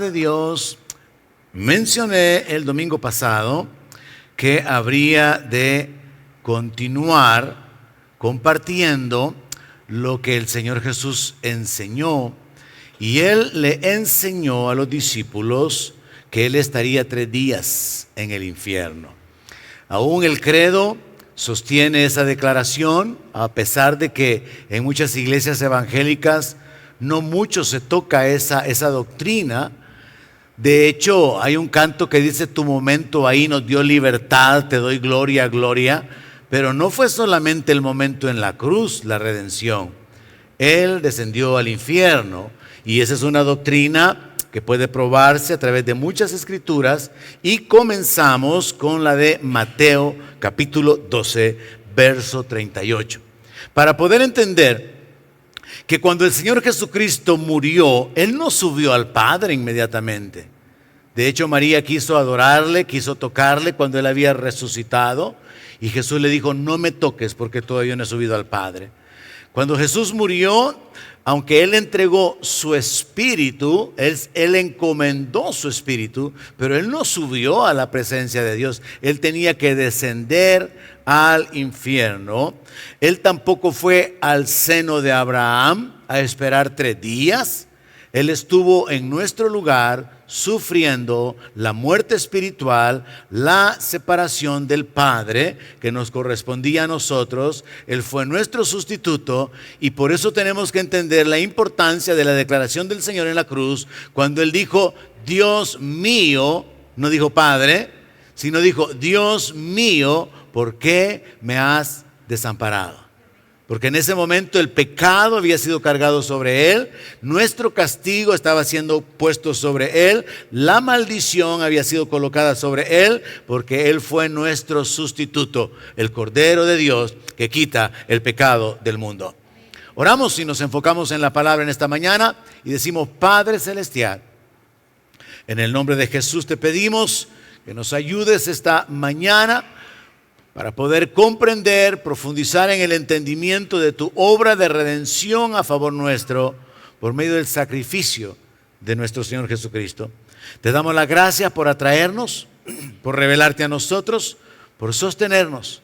de Dios, mencioné el domingo pasado que habría de continuar compartiendo lo que el Señor Jesús enseñó, y Él le enseñó a los discípulos que Él estaría 3 días en el infierno. Aún el credo sostiene esa declaración, a pesar de que en muchas iglesias evangélicas no mucho se toca esa doctrina. De hecho, hay un canto que dice: tu momento ahí nos dio libertad, te doy gloria, gloria. Pero no fue solamente el momento en la cruz, la redención. Él descendió al infierno, y esa es una doctrina que puede probarse a través de muchas escrituras. Y comenzamos con la de Mateo capítulo 12, verso 38. Para poder entender que cuando el Señor Jesucristo murió, Él no subió al Padre inmediatamente. De hecho, María quiso adorarle, quiso tocarle cuando Él había resucitado, y Jesús le dijo: no me toques porque todavía no he subido al Padre. Cuando Jesús murió, aunque Él entregó su espíritu, Él encomendó su espíritu, pero Él no subió a la presencia de Dios. Él tenía que descender al infierno. Él tampoco fue al seno de Abraham a esperar 3 días. Él estuvo en nuestro lugar sufriendo la muerte espiritual, la separación del Padre que nos correspondía a nosotros. Él fue nuestro sustituto, y por eso tenemos que entender la importancia de la declaración del Señor en la cruz, cuando Él dijo: Dios mío, no dijo Padre, sino dijo: Dios mío, ¿por qué me has desamparado? Porque en ese momento el pecado había sido cargado sobre Él, nuestro castigo estaba siendo puesto sobre Él, la maldición había sido colocada sobre Él, porque Él fue nuestro sustituto, el Cordero de Dios que quita el pecado del mundo. Oramos y nos enfocamos en la palabra en esta mañana y decimos: Padre Celestial, en el nombre de Jesús te pedimos que nos ayudes esta mañana para poder comprender, profundizar en el entendimiento de tu obra de redención a favor nuestro, por medio del sacrificio de nuestro Señor Jesucristo. Te damos las gracias por atraernos, por revelarte a nosotros, por sostenernos.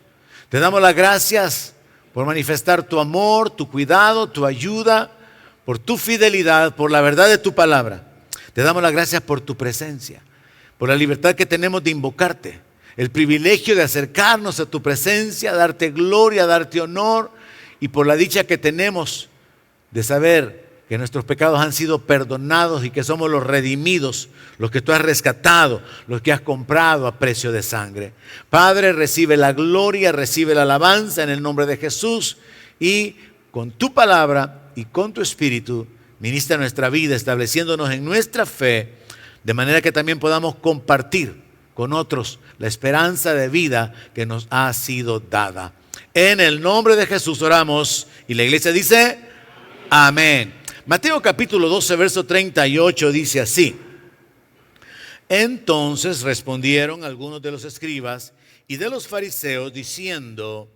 Te damos las gracias por manifestar tu amor, tu cuidado, tu ayuda, por tu fidelidad, por la verdad de tu palabra. Te damos las gracias por tu presencia, por la libertad que tenemos de invocarte, el privilegio de acercarnos a tu presencia, darte gloria, darte honor, y por la dicha que tenemos de saber que nuestros pecados han sido perdonados y que somos los redimidos, los que tú has rescatado, los que has comprado a precio de sangre. Padre, recibe la gloria, recibe la alabanza en el nombre de Jesús, y con tu palabra y con tu espíritu ministra nuestra vida, estableciéndonos en nuestra fe, de manera que también podamos compartir con otros la esperanza de vida que nos ha sido dada. En el nombre de Jesús oramos, y la iglesia dice: amén. Mateo capítulo 12, verso 38 dice así: entonces respondieron algunos de los escribas y de los fariseos diciendo: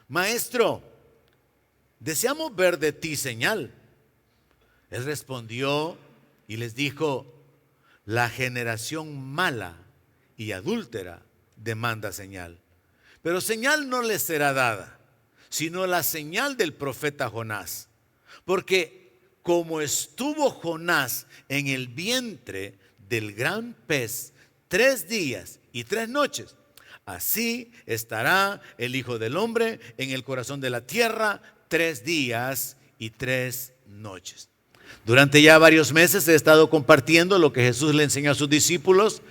Maestro, deseamos ver de ti señal. Él respondió y les dijo: la generación mala y adúltera demanda señal, pero señal no les será dada, sino la señal del profeta Jonás. Porque como estuvo Jonás en el vientre del gran pez 3 días y 3 noches, así estará el Hijo del Hombre en el corazón de la tierra 3 días y 3 noches. Durante ya varios meses he estado compartiendo lo que Jesús le enseñó a sus discípulos.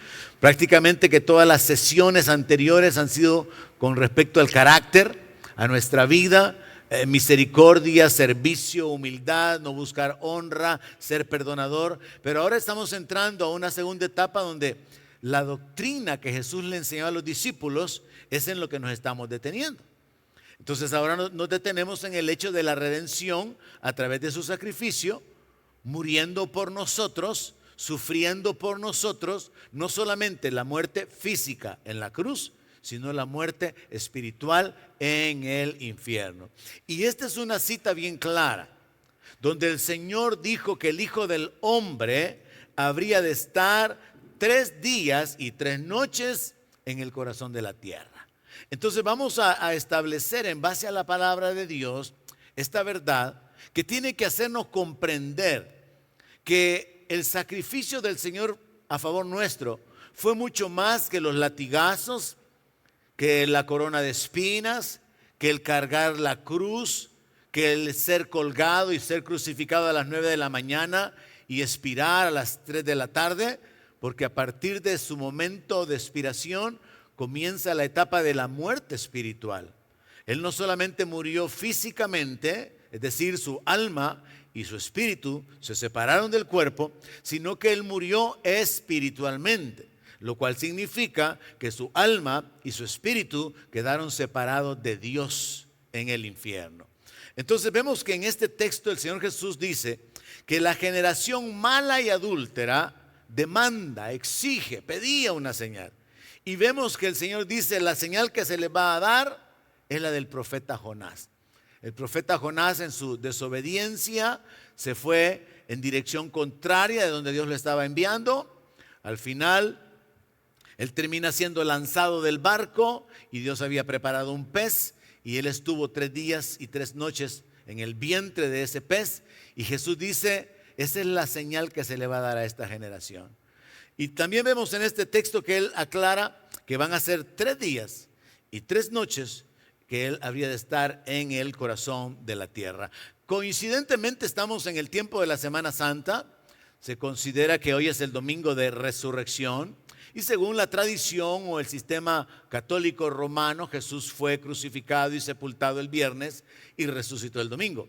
Prácticamente que todas las sesiones anteriores han sido con respecto al carácter, a nuestra vida, misericordia, servicio, humildad, no buscar honra, ser perdonador. Pero ahora estamos entrando a una segunda etapa donde la doctrina que Jesús le enseñó a los discípulos es en lo que nos estamos deteniendo. Entonces ahora nos detenemos en el hecho de la redención a través de su sacrificio, muriendo por nosotros, sufriendo por nosotros, no solamente la muerte física en la cruz, sino la muerte espiritual en el infierno. Y esta es una cita bien clara, donde el Señor dijo que el Hijo del Hombre habría de estar 3 días y 3 noches en el corazón de la tierra. Entonces vamos a establecer en base a la palabra de Dios esta verdad que tiene que hacernos comprender que el sacrificio del Señor a favor nuestro fue mucho más que los latigazos, que la corona de espinas, que el cargar la cruz, que el ser colgado y ser crucificado a las 9 de la mañana y expirar a las 3 de la tarde, porque a partir de su momento de expiración comienza la etapa de la muerte espiritual. Él no solamente murió físicamente, es decir, su alma y su espíritu se separaron del cuerpo, sino que Él murió espiritualmente, lo cual significa que su alma y su espíritu quedaron separados de Dios en el infierno. Entonces vemos que en este texto el Señor Jesús dice que la generación mala y adúltera demanda, exige, pedía una señal. Y vemos que el Señor dice, la señal que se le va a dar es la del profeta Jonás. El profeta Jonás, en su desobediencia, se fue en dirección contraria de donde Dios le estaba enviando. Al final, él termina siendo lanzado del barco y Dios había preparado un pez y él estuvo 3 días y 3 noches en el vientre de ese pez. Y Jesús dice, esa es la señal que se le va a dar a esta generación. Y también vemos en este texto que él aclara que van a ser 3 días y 3 noches que él habría de estar en el corazón de la tierra. Coincidentemente estamos en el tiempo de la Semana Santa. Se considera que hoy es el domingo de resurrección. Y según la tradición o el sistema católico romano, Jesús fue crucificado y sepultado el viernes y resucitó el domingo.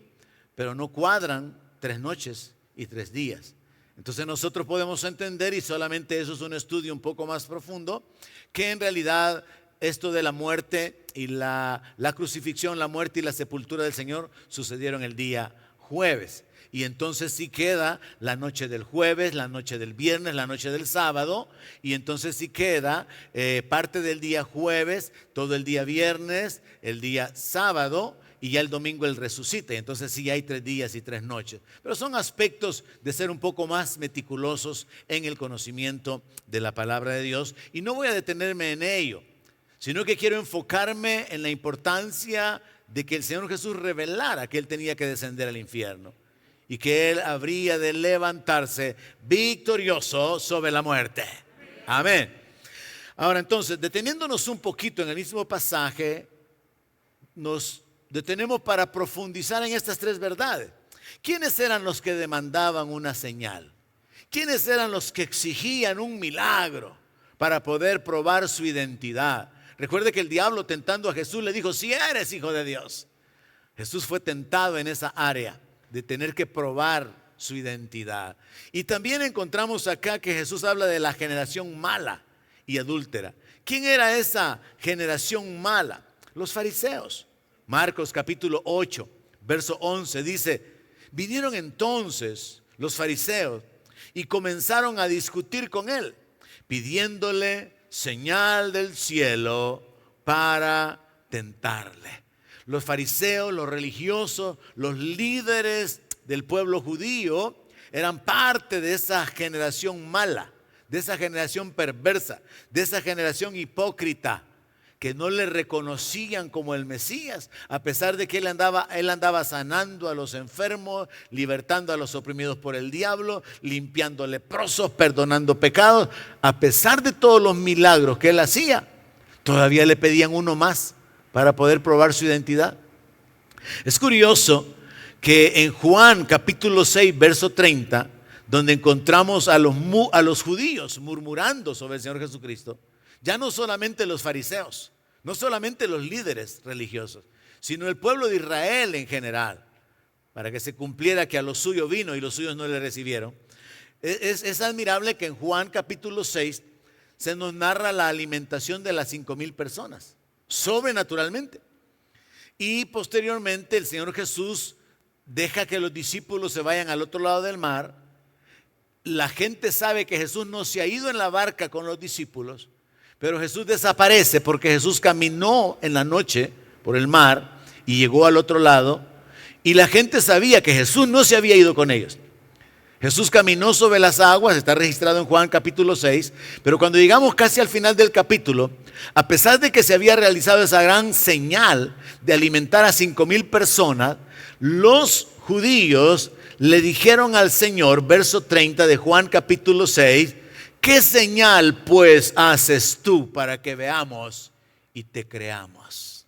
Pero no cuadran 3 noches y 3 días. Entonces nosotros podemos entender, y solamente eso es un estudio un poco más profundo, que en realidad esto de la muerte y la crucifixión, la muerte y la sepultura del Señor sucedieron el día jueves. Y entonces sí queda la noche del jueves, la noche del viernes, la noche del sábado. Y entonces sí queda parte del día jueves, todo el día viernes, el día sábado y ya el domingo Él resucita. Entonces sí hay 3 días y 3 noches. Pero son aspectos de ser un poco más meticulosos en el conocimiento de la palabra de Dios. Y no voy a detenerme en ello, sino que quiero enfocarme en la importancia de que el Señor Jesús revelara que Él tenía que descender al infierno y que Él habría de levantarse victorioso sobre la muerte. Amén. Ahora entonces, deteniéndonos un poquito en el mismo pasaje, nos detenemos para profundizar en estas 3 verdades. ¿Quiénes eran los que demandaban una señal? ¿Quiénes eran los que exigían un milagro para poder probar su identidad? Recuerde que el diablo, tentando a Jesús, le dijo, si eres hijo de Dios. Jesús fue tentado en esa área de tener que probar su identidad. Y también encontramos acá que Jesús habla de la generación mala y adúltera. ¿Quién era esa generación mala? Los fariseos. Marcos capítulo 8, verso 11 dice, vinieron entonces los fariseos y comenzaron a discutir con él, pidiéndole señal del cielo para tentarle. Los fariseos, los religiosos, los líderes del pueblo judío eran parte de esa generación mala, de esa generación perversa, de esa generación hipócrita que no le reconocían como el Mesías, a pesar de que él andaba sanando a los enfermos, libertando a los oprimidos por el diablo, limpiando leprosos, perdonando pecados. A pesar de todos los milagros que él hacía, todavía le pedían uno más para poder probar su identidad. Es curioso que en Juan capítulo 6, verso 30, donde encontramos a los judíos murmurando sobre el Señor Jesucristo, ya no solamente los fariseos, no solamente los líderes religiosos, sino el pueblo de Israel en general, para que se cumpliera que a los suyos vino y los suyos no le recibieron. Es admirable que en Juan capítulo 6 se nos narra la alimentación de las 5,000 personas, sobrenaturalmente. Y posteriormente el Señor Jesús deja que los discípulos se vayan al otro lado del mar. La gente sabe que Jesús no se ha ido en la barca con los discípulos, pero Jesús desaparece porque Jesús caminó en la noche por el mar y llegó al otro lado, y la gente sabía que Jesús no se había ido con ellos. Jesús caminó sobre las aguas, está registrado en Juan capítulo 6, pero cuando llegamos casi al final del capítulo, a pesar de que se había realizado esa gran señal de alimentar a 5,000 personas, los judíos le dijeron al Señor, verso 30 de Juan capítulo 6, ¿qué señal pues haces tú para que veamos y te creamos?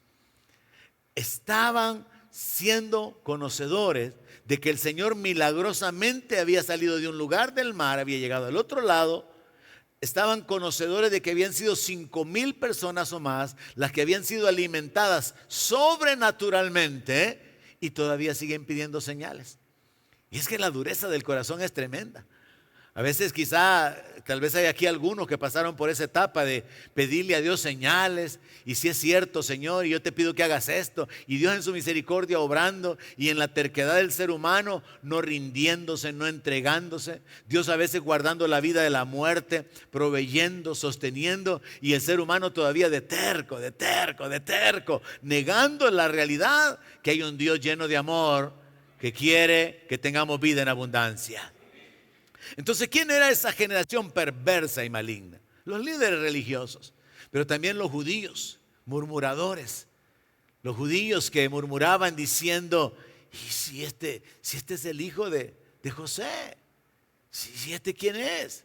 Estaban siendo conocedores de que el Señor milagrosamente había salido de un lugar del mar, había llegado al otro lado. Estaban conocedores de que habían sido 5,000 personas o más las que habían sido alimentadas sobrenaturalmente, y todavía siguen pidiendo señales. Y es que la dureza del corazón es tremenda. A veces tal vez hay aquí algunos que pasaron por esa etapa de pedirle a Dios señales. Y si es cierto, Señor, y yo te pido que hagas esto. Y Dios en su misericordia obrando, y en la terquedad del ser humano no rindiéndose, no entregándose. Dios a veces guardando la vida de la muerte, proveyendo, sosteniendo. Y el ser humano todavía de terco, negando la realidad que hay un Dios lleno de amor que quiere que tengamos vida en abundancia. Entonces, ¿quién era esa generación perversa y maligna? Los líderes religiosos, pero también los judíos, murmuradores. Los judíos que murmuraban diciendo, ¿y si este es el hijo de José? ¿Si este quién es?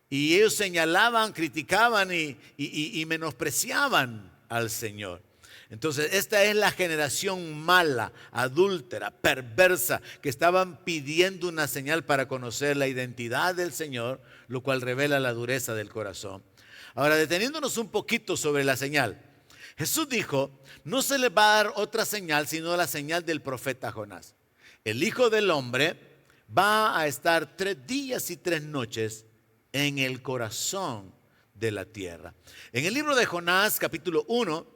Y ellos señalaban, criticaban y menospreciaban al Señor. Entonces, esta es la generación mala, adúltera, perversa, que estaban pidiendo una señal para conocer la identidad del Señor, lo cual revela la dureza del corazón. Ahora, deteniéndonos un poquito sobre la señal, Jesús dijo, no se les va a dar otra señal sino la señal del profeta Jonás. El Hijo del Hombre va a estar 3 días y 3 noches en el corazón de la tierra. En el libro de Jonás, capítulo 1,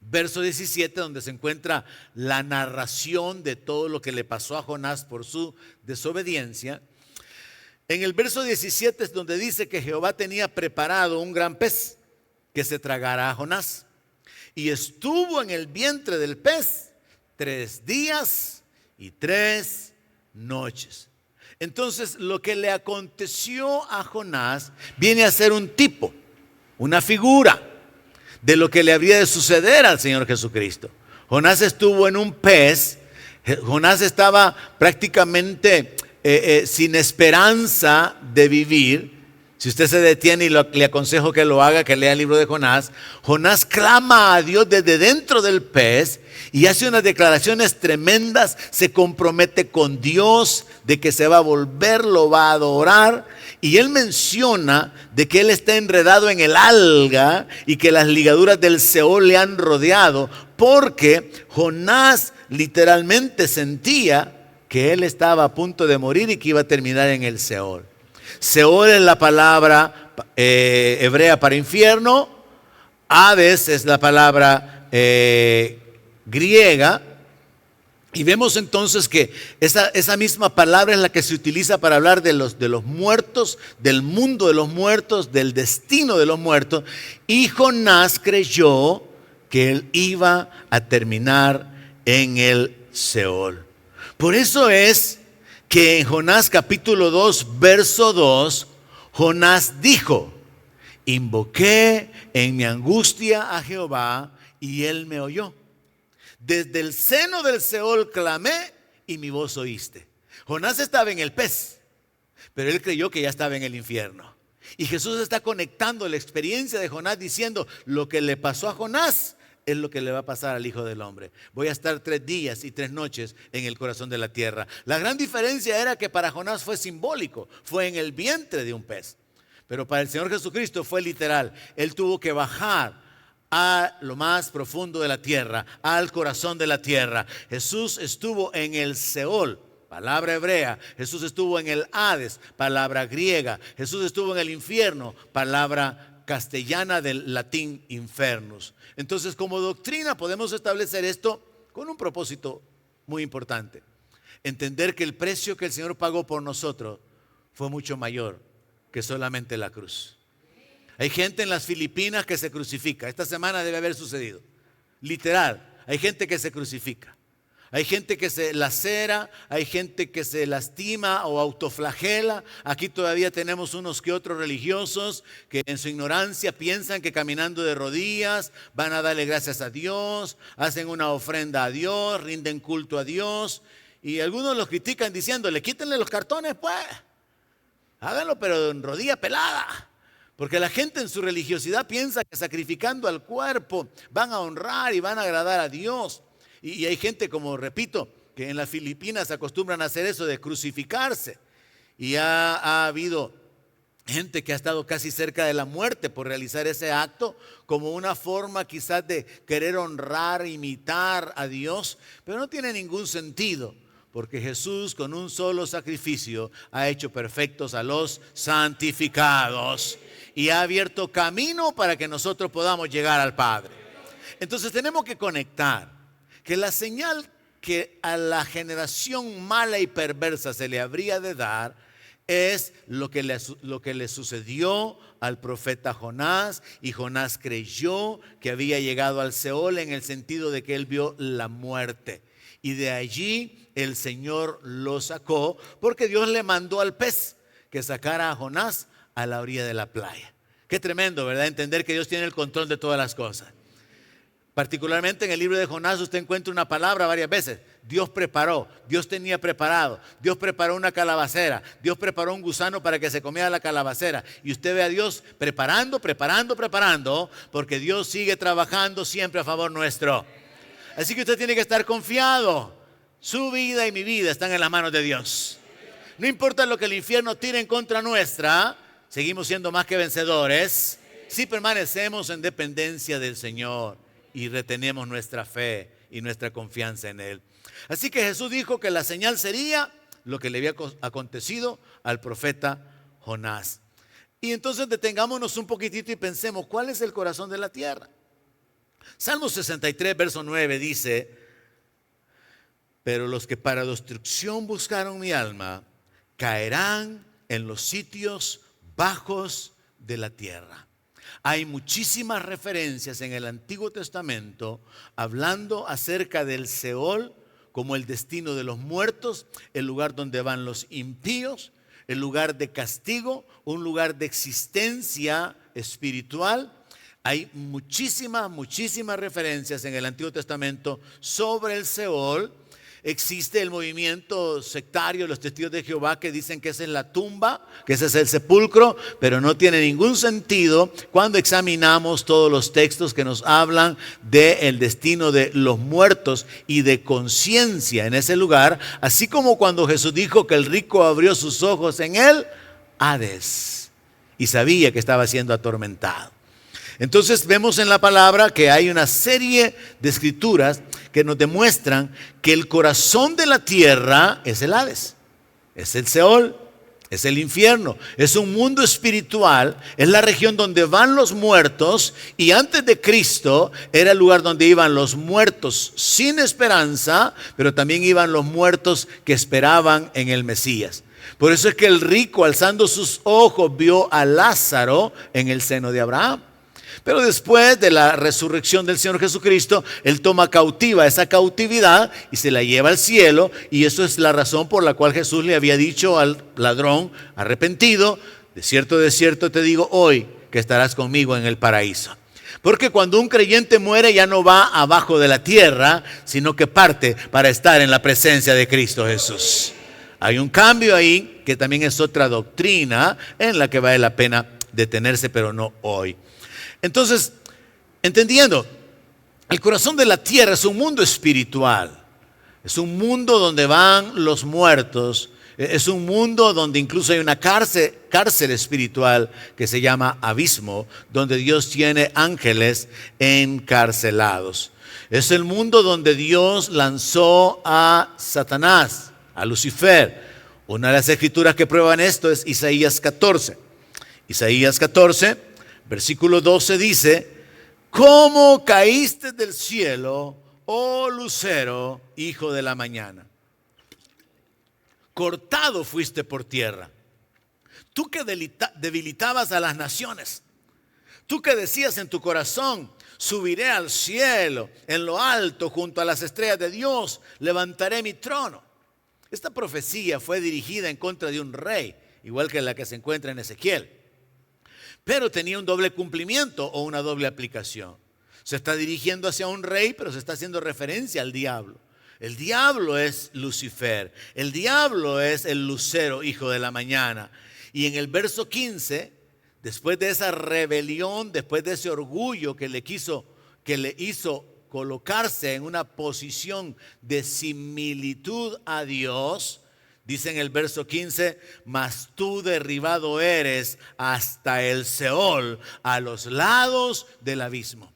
verso 17, donde se encuentra la narración de todo lo que le pasó a Jonás por su desobediencia. En el verso 17 es donde dice que Jehová tenía preparado un gran pez que se tragara a Jonás. Y estuvo en el vientre del pez 3 días y 3 noches. Entonces, lo que le aconteció a Jonás viene a ser un tipo, una figura de lo que le habría de suceder al Señor Jesucristo. Jonás estuvo en un pez. Jonás estaba prácticamente sin esperanza de vivir. Si usted se detiene, y le aconsejo que lo haga, que lea el libro de Jonás. Jonás clama a Dios desde dentro del pez y hace unas declaraciones tremendas. Se compromete con Dios de que se va a volver, lo va a adorar. Y él menciona de que él está enredado en el alga y que las ligaduras del Seol le han rodeado, porque Jonás literalmente sentía que él estaba a punto de morir y que iba a terminar en el Seol. Seol es la palabra hebrea para infierno. Hades es la palabra griega. Y vemos entonces que esa misma palabra es la que se utiliza para hablar de los muertos, del mundo de los muertos, del destino de los muertos. Y Jonás creyó que él iba a terminar en el Seol. Por eso es que en Jonás capítulo 2, verso 2, Jonás dijo, invoqué en mi angustia a Jehová y él me oyó. Desde el seno del Seol clamé y mi voz oíste. Jonás estaba en el pez, pero él creyó que ya estaba en el infierno. Y Jesús está conectando la experiencia de Jonás diciendo, lo que le pasó a Jonás es lo que le va a pasar al Hijo del Hombre. Voy a estar 3 días y 3 noches en el corazón de la tierra. La gran diferencia era que para Jonás fue simbólico, fue en el vientre de un pez. Pero para el Señor Jesucristo fue literal. Él tuvo que bajar a lo más profundo de la tierra, al corazón de la tierra. Jesús estuvo en el Seol, palabra hebrea. Jesús estuvo en el Hades, palabra griega. Jesús estuvo en el infierno, palabra castellana del latín infernus. Entonces, como doctrina podemos establecer esto con un propósito muy importante: entender que el precio que el Señor pagó por nosotros fue mucho mayor que solamente la cruz. Hay gente en las Filipinas que se crucifica. Esta semana debe haber sucedido. Literal, hay gente que se crucifica. Hay gente que se lacera, hay gente que se lastima o autoflagela. Aquí todavía tenemos unos que otros religiosos que en su ignorancia piensan que caminando de rodillas van a darle gracias a Dios, hacen una ofrenda a Dios, rinden culto a Dios. Y algunos los critican diciéndole, quítenle los cartones pues, háganlo pero en rodilla pelada. Porque la gente en su religiosidad piensa que sacrificando al cuerpo van a honrar y van a agradar a Dios. Y hay gente, como repito, que en las Filipinas acostumbran a hacer eso de crucificarse. Y ha habido gente que ha estado casi cerca de la muerte por realizar ese acto como una forma quizás de querer honrar, imitar a Dios. Pero no tiene ningún sentido, porque Jesús con un solo sacrificio ha hecho perfectos a los santificados y ha abierto camino para que nosotros podamos llegar al Padre. Entonces tenemos que conectar que la señal que a la generación mala y perversa se le habría de dar es lo que le sucedió al profeta Jonás, y Jonás creyó que había llegado al Seol en el sentido de que él vio la muerte. Y de allí el Señor lo sacó porque Dios le mandó al pez que sacara a Jonás a la orilla de la playa. Qué tremendo, ¿verdad? Entender que Dios tiene el control de todas las cosas. Particularmente en el libro de Jonás usted encuentra una palabra varias veces. Dios preparó, Dios tenía preparado, Dios preparó una calabacera, Dios preparó un gusano para que se comiera la calabacera. Y usted ve a Dios preparando, porque Dios sigue trabajando siempre a favor nuestro. Así que usted tiene que estar confiado. Su vida y mi vida están en las manos de Dios. No importa lo que el infierno tire en contra nuestra, seguimos siendo más que vencedores si permanecemos en dependencia del Señor y retenemos nuestra fe y nuestra confianza en Él. Así que Jesús dijo que la señal sería lo que le había acontecido al profeta Jonás. Y entonces detengámonos un poquitito y pensemos, ¿cuál es el corazón de la tierra? Salmo 63, verso 9 dice, pero los que para destrucción buscaron mi alma, caerán en los sitios bajos de la tierra. Hay muchísimas referencias en el Antiguo Testamento hablando acerca del Seol como el destino de los muertos, el lugar donde van los impíos, el lugar de castigo, un lugar de existencia espiritual. Hay muchísimas referencias en el Antiguo Testamento sobre el Seol. Existe el movimiento sectario, los testigos de Jehová, que dicen que esa es la tumba, que ese es el sepulcro, pero no tiene ningún sentido cuando examinamos todos los textos que nos hablan del destino de los muertos y de conciencia en ese lugar, así como cuando Jesús dijo que el rico abrió sus ojos en el Hades y sabía que estaba siendo atormentado. Entonces vemos en la palabra que hay una serie de escrituras que nos demuestran que el corazón de la tierra es el Hades, es el Seol, es el infierno, es un mundo espiritual, es la región donde van los muertos, y antes de Cristo era el lugar donde iban los muertos sin esperanza, pero también iban los muertos que esperaban en el Mesías. Por eso es que el rico, alzando sus ojos, vio a Lázaro en el seno de Abraham. Pero después de la resurrección del Señor Jesucristo, Él toma cautiva esa cautividad y se la lleva al cielo. Y eso es la razón por la cual Jesús le había dicho al ladrón arrepentido, de cierto te digo hoy que estarás conmigo en el paraíso. Porque cuando un creyente muere ya no va abajo de la tierra, sino que parte para estar en la presencia de Cristo Jesús. Hay un cambio ahí que también es otra doctrina en la que vale la pena detenerse, pero no hoy. Entonces, entendiendo, el corazón de la tierra es un mundo espiritual, es un mundo donde van los muertos, es un mundo donde incluso hay una cárcel espiritual que se llama abismo, donde Dios tiene ángeles encarcelados. Es el mundo donde Dios lanzó a Satanás, a Lucifer. Una de las escrituras que prueban esto es Isaías 14. Isaías 14, versículo 12 dice: ¿cómo caíste del cielo, oh lucero, hijo de la mañana? Cortado fuiste por tierra, tú que debilitabas a las naciones. Tú que decías en tu corazón, subiré al cielo, en lo alto, junto a las estrellas de Dios, levantaré mi trono. Esta profecía fue dirigida en contra de un rey, igual que la que se encuentra en Ezequiel. Pero tenía un doble cumplimiento o una doble aplicación. Se está dirigiendo hacia un rey, pero se está haciendo referencia al diablo. El diablo es Lucifer. El diablo es el lucero, hijo de la mañana. Y en el verso 15, después de esa rebelión, después de ese orgullo que le hizo colocarse en una posición de similitud a Dios, dice en el verso 15, mas tú derribado eres hasta el Seol, a los lados del abismo.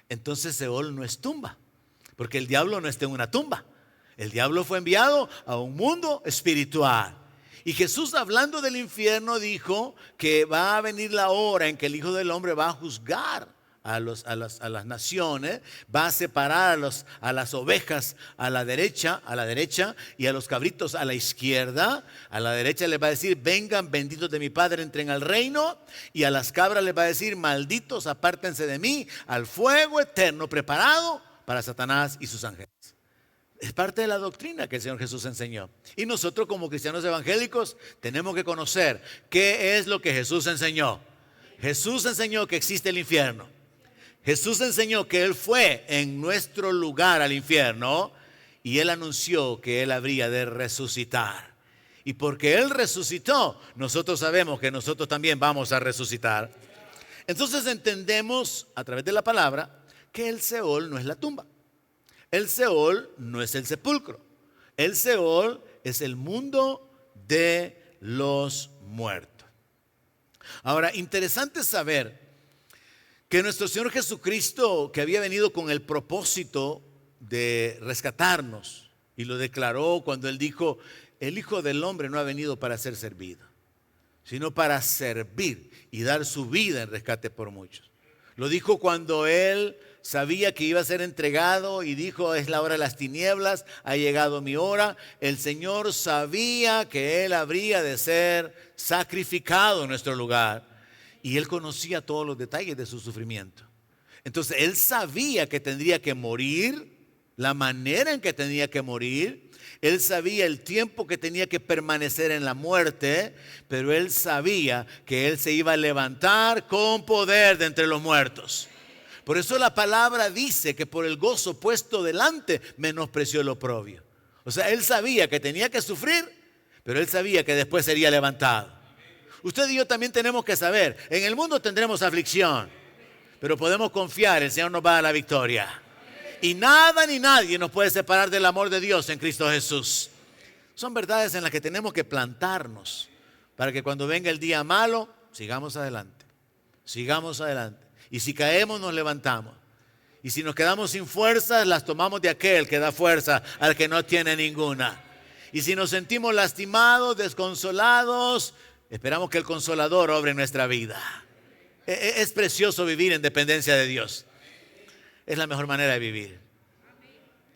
Entonces Seol no es tumba, porque el diablo no está en una tumba. El diablo fue enviado a un mundo espiritual. Y Jesús, hablando del infierno, dijo que va a venir la hora en que el Hijo del Hombre va a juzgar a las naciones, va a separar a las ovejas a la derecha y a los cabritos a la izquierda. A la derecha les va a decir, vengan benditos de mi Padre, entren al reino. Y a las cabras les va a decir, malditos, apártense de mí, al fuego eterno preparado para Satanás y sus ángeles. Es parte de la doctrina que el Señor Jesús enseñó. Y nosotros como cristianos evangélicos tenemos que conocer qué es lo que Jesús enseñó. Jesús enseñó que existe el infierno. Jesús enseñó que Él fue en nuestro lugar al infierno y Él anunció que Él habría de resucitar. Y porque Él resucitó, nosotros sabemos que nosotros también vamos a resucitar. Entonces entendemos a través de la palabra que el Seol no es la tumba. El Seol no es el sepulcro. El Seol es el mundo de los muertos. Ahora, interesante saber que nuestro Señor Jesucristo, que había venido con el propósito de rescatarnos, y lo declaró cuando Él dijo, el Hijo del Hombre no ha venido para ser servido, sino para servir y dar su vida en rescate por muchos. Lo dijo cuando Él sabía que iba a ser entregado y dijo, es la hora de las tinieblas, ha llegado mi hora. El Señor sabía que Él habría de ser sacrificado en nuestro lugar. Y Él conocía todos los detalles de su sufrimiento. Entonces Él sabía que tendría que morir, la manera en que tenía que morir. Él sabía el tiempo que tenía que permanecer en la muerte, pero Él sabía que Él se iba a levantar con poder de entre los muertos. Por eso la palabra dice que por el gozo puesto delante menospreció el oprobio. O sea, Él sabía que tenía que sufrir, pero Él sabía que después sería levantado. Usted y yo también tenemos que saber, en el mundo tendremos aflicción, pero podemos confiar, el Señor nos va a dar la victoria. Y nada ni nadie nos puede separar del amor de Dios en Cristo Jesús. Son verdades en las que tenemos que plantarnos para que cuando venga el día malo, sigamos adelante. Sigamos adelante. Y si caemos, nos levantamos. Y si nos quedamos sin fuerzas, las tomamos de aquel que da fuerza al que no tiene ninguna. Y si nos sentimos lastimados, desconsolados, esperamos que el Consolador obre en nuestra vida. Es precioso vivir en dependencia de Dios. Es la mejor manera de vivir.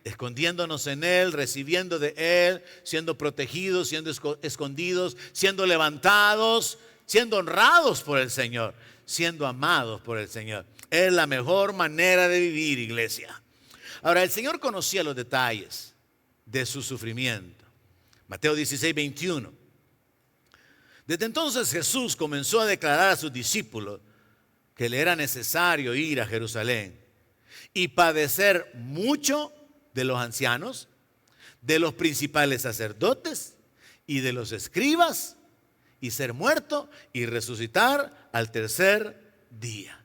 Escondiéndonos en Él, recibiendo de Él, siendo protegidos, siendo escondidos, siendo levantados, siendo honrados por el Señor, siendo amados por el Señor. Es la mejor manera de vivir, iglesia. Ahora, el Señor conocía los detalles de su sufrimiento. Mateo 16, 21. Desde entonces Jesús comenzó a declarar a sus discípulos que le era necesario ir a Jerusalén y padecer mucho de los ancianos, de los principales sacerdotes y de los escribas, y ser muerto y resucitar al tercer día.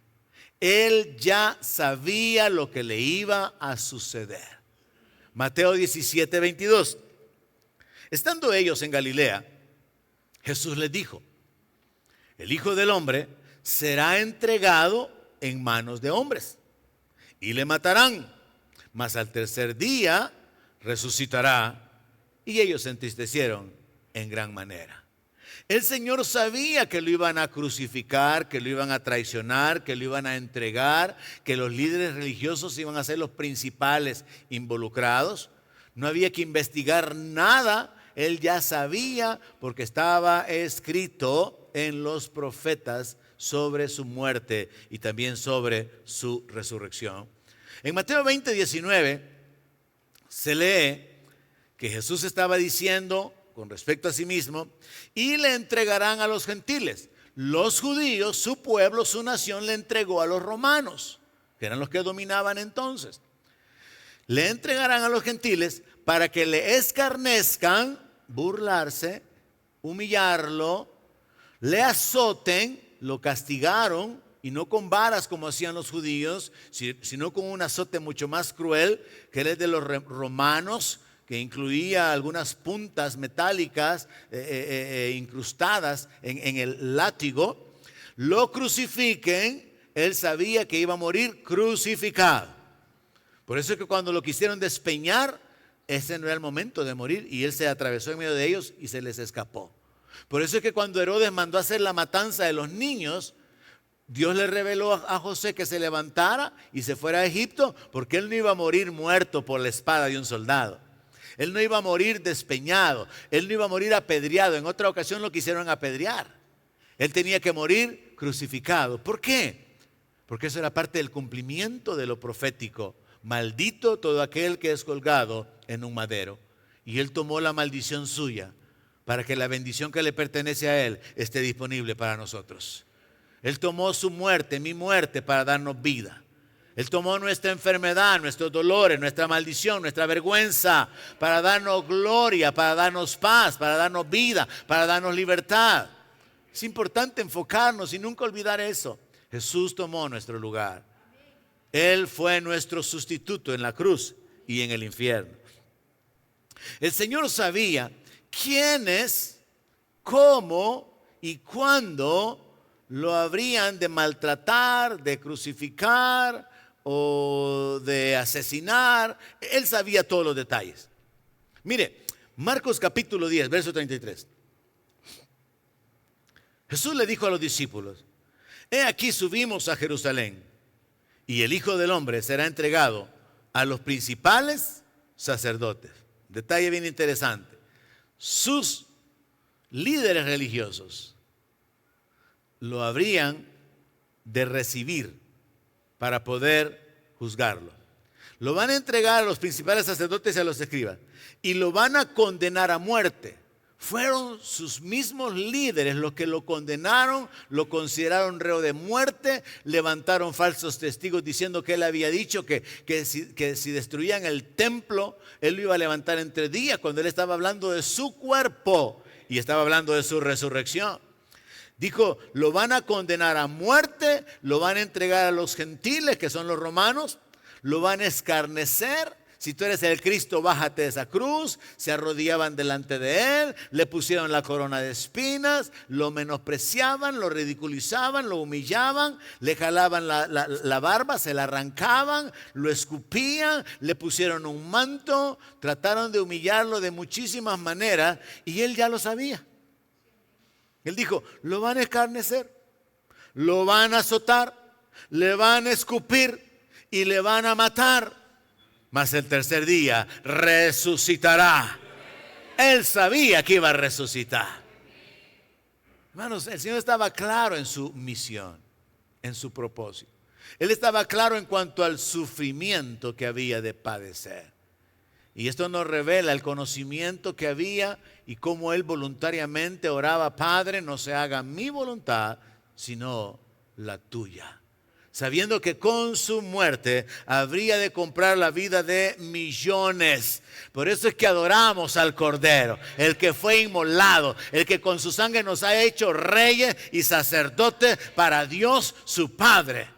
Él ya sabía lo que le iba a suceder. Mateo 17, 22. Estando ellos en Galilea, Jesús les dijo, el Hijo del Hombre será entregado en manos de hombres y le matarán, mas al tercer día resucitará. Y ellos se entristecieron en gran manera. El Señor sabía que lo iban a crucificar, que lo iban a traicionar, que lo iban a entregar, que los líderes religiosos iban a ser los principales involucrados. No había que investigar nada. Él ya sabía porque estaba escrito en los profetas sobre su muerte y también sobre su resurrección. En Mateo 20:19 se lee que Jesús estaba diciendo con respecto a sí mismo: y le entregarán a los gentiles. Los judíos, su pueblo, su nación, le entregó a los romanos, que eran los que dominaban entonces. Le entregarán a los gentiles para que le escarnezcan, burlarse, humillarlo, le azoten. Lo castigaron, y no con varas como hacían los judíos, sino con un azote mucho más cruel, que era el de los romanos, que incluía algunas puntas metálicas incrustadas en el látigo. Lo crucifiquen. Él sabía que iba a morir crucificado. Por eso es que cuando lo quisieron despeñar, ese no era el momento de morir, y él se atravesó en medio de ellos y se les escapó. Por eso es que cuando Herodes mandó a hacer la matanza de los niños, Dios le reveló a José que se levantara y se fuera a Egipto, porque él no iba a morir muerto por la espada de un soldado. Él no iba a morir despeñado. Él no iba a morir apedreado. En otra ocasión lo quisieron apedrear. Él tenía que morir crucificado. ¿Por qué? Porque eso era parte del cumplimiento de lo profético. Maldito todo aquel que es colgado en un madero. Y él tomó la maldición suya para que la bendición que le pertenece a él esté disponible para nosotros. Él tomó su muerte, mi muerte, para darnos vida. Él tomó nuestra enfermedad, nuestros dolores, nuestra maldición, nuestra vergüenza, para darnos gloria, para darnos paz, para darnos vida, para darnos libertad. Es importante enfocarnos y nunca olvidar eso. Jesús tomó nuestro lugar. Él fue nuestro sustituto en la cruz y en el infierno. El Señor sabía quiénes, cómo y cuándo lo habrían de maltratar, de crucificar o de asesinar. Él sabía todos los detalles. Mire, Marcos capítulo 10, verso 33. Jesús le dijo a los discípulos: he aquí subimos a Jerusalén, y el Hijo del Hombre será entregado a los principales sacerdotes. Detalle bien interesante. Sus líderes religiosos lo habrían de recibir para poder juzgarlo. Lo van a entregar a los principales sacerdotes y a los escribas, y lo van a condenar a muerte. Fueron sus mismos líderes los que lo condenaron, lo consideraron reo de muerte, levantaron falsos testigos diciendo que él había dicho que si destruían el templo, él lo iba a levantar en 3 días, cuando él estaba hablando de su cuerpo y estaba hablando de su resurrección. Dijo: lo van a condenar a muerte, lo van a entregar a los gentiles, que son los romanos, lo van a escarnecer. Si tú eres el Cristo, bájate de esa cruz. Se arrodillaban delante de él, le pusieron la corona de espinas, lo menospreciaban, lo ridiculizaban, lo humillaban, le jalaban la barba, se la arrancaban, lo escupían, le pusieron un manto, trataron de humillarlo de muchísimas maneras, y él ya lo sabía. Él dijo: lo van a escarnecer, lo van a azotar, le van a escupir y le van a matar. Mas el tercer día resucitará. Él sabía que iba a resucitar. Hermanos, el Señor estaba claro en su misión, en su propósito. Él estaba claro en cuanto al sufrimiento que había de padecer. Y esto nos revela el conocimiento que había y cómo él voluntariamente oraba: Padre, no se haga mi voluntad, sino la tuya. Sabiendo que con su muerte habría de comprar la vida de millones. Por eso es que adoramos al Cordero, el que fue inmolado, el que con su sangre nos ha hecho reyes y sacerdotes para Dios su Padre.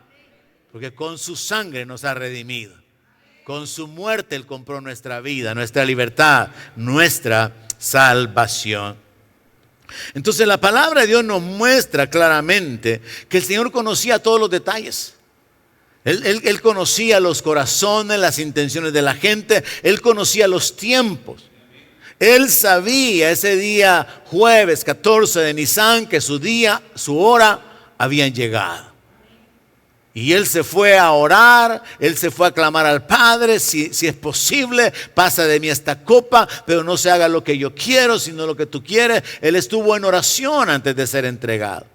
Porque con su sangre nos ha redimido. Con su muerte él compró nuestra vida, nuestra libertad, nuestra salvación. Entonces la palabra de Dios nos muestra claramente que el Señor conocía todos los detalles. Él conocía los corazones, las intenciones de la gente. Él conocía los tiempos. Él sabía ese día jueves 14 de Nisan que su día, su hora habían llegado. Y él se fue a orar, él se fue a clamar al Padre, si es posible, pasa de mí esta copa, pero no se haga lo que yo quiero, sino lo que tú quieres. Él estuvo en oración antes de ser entregado.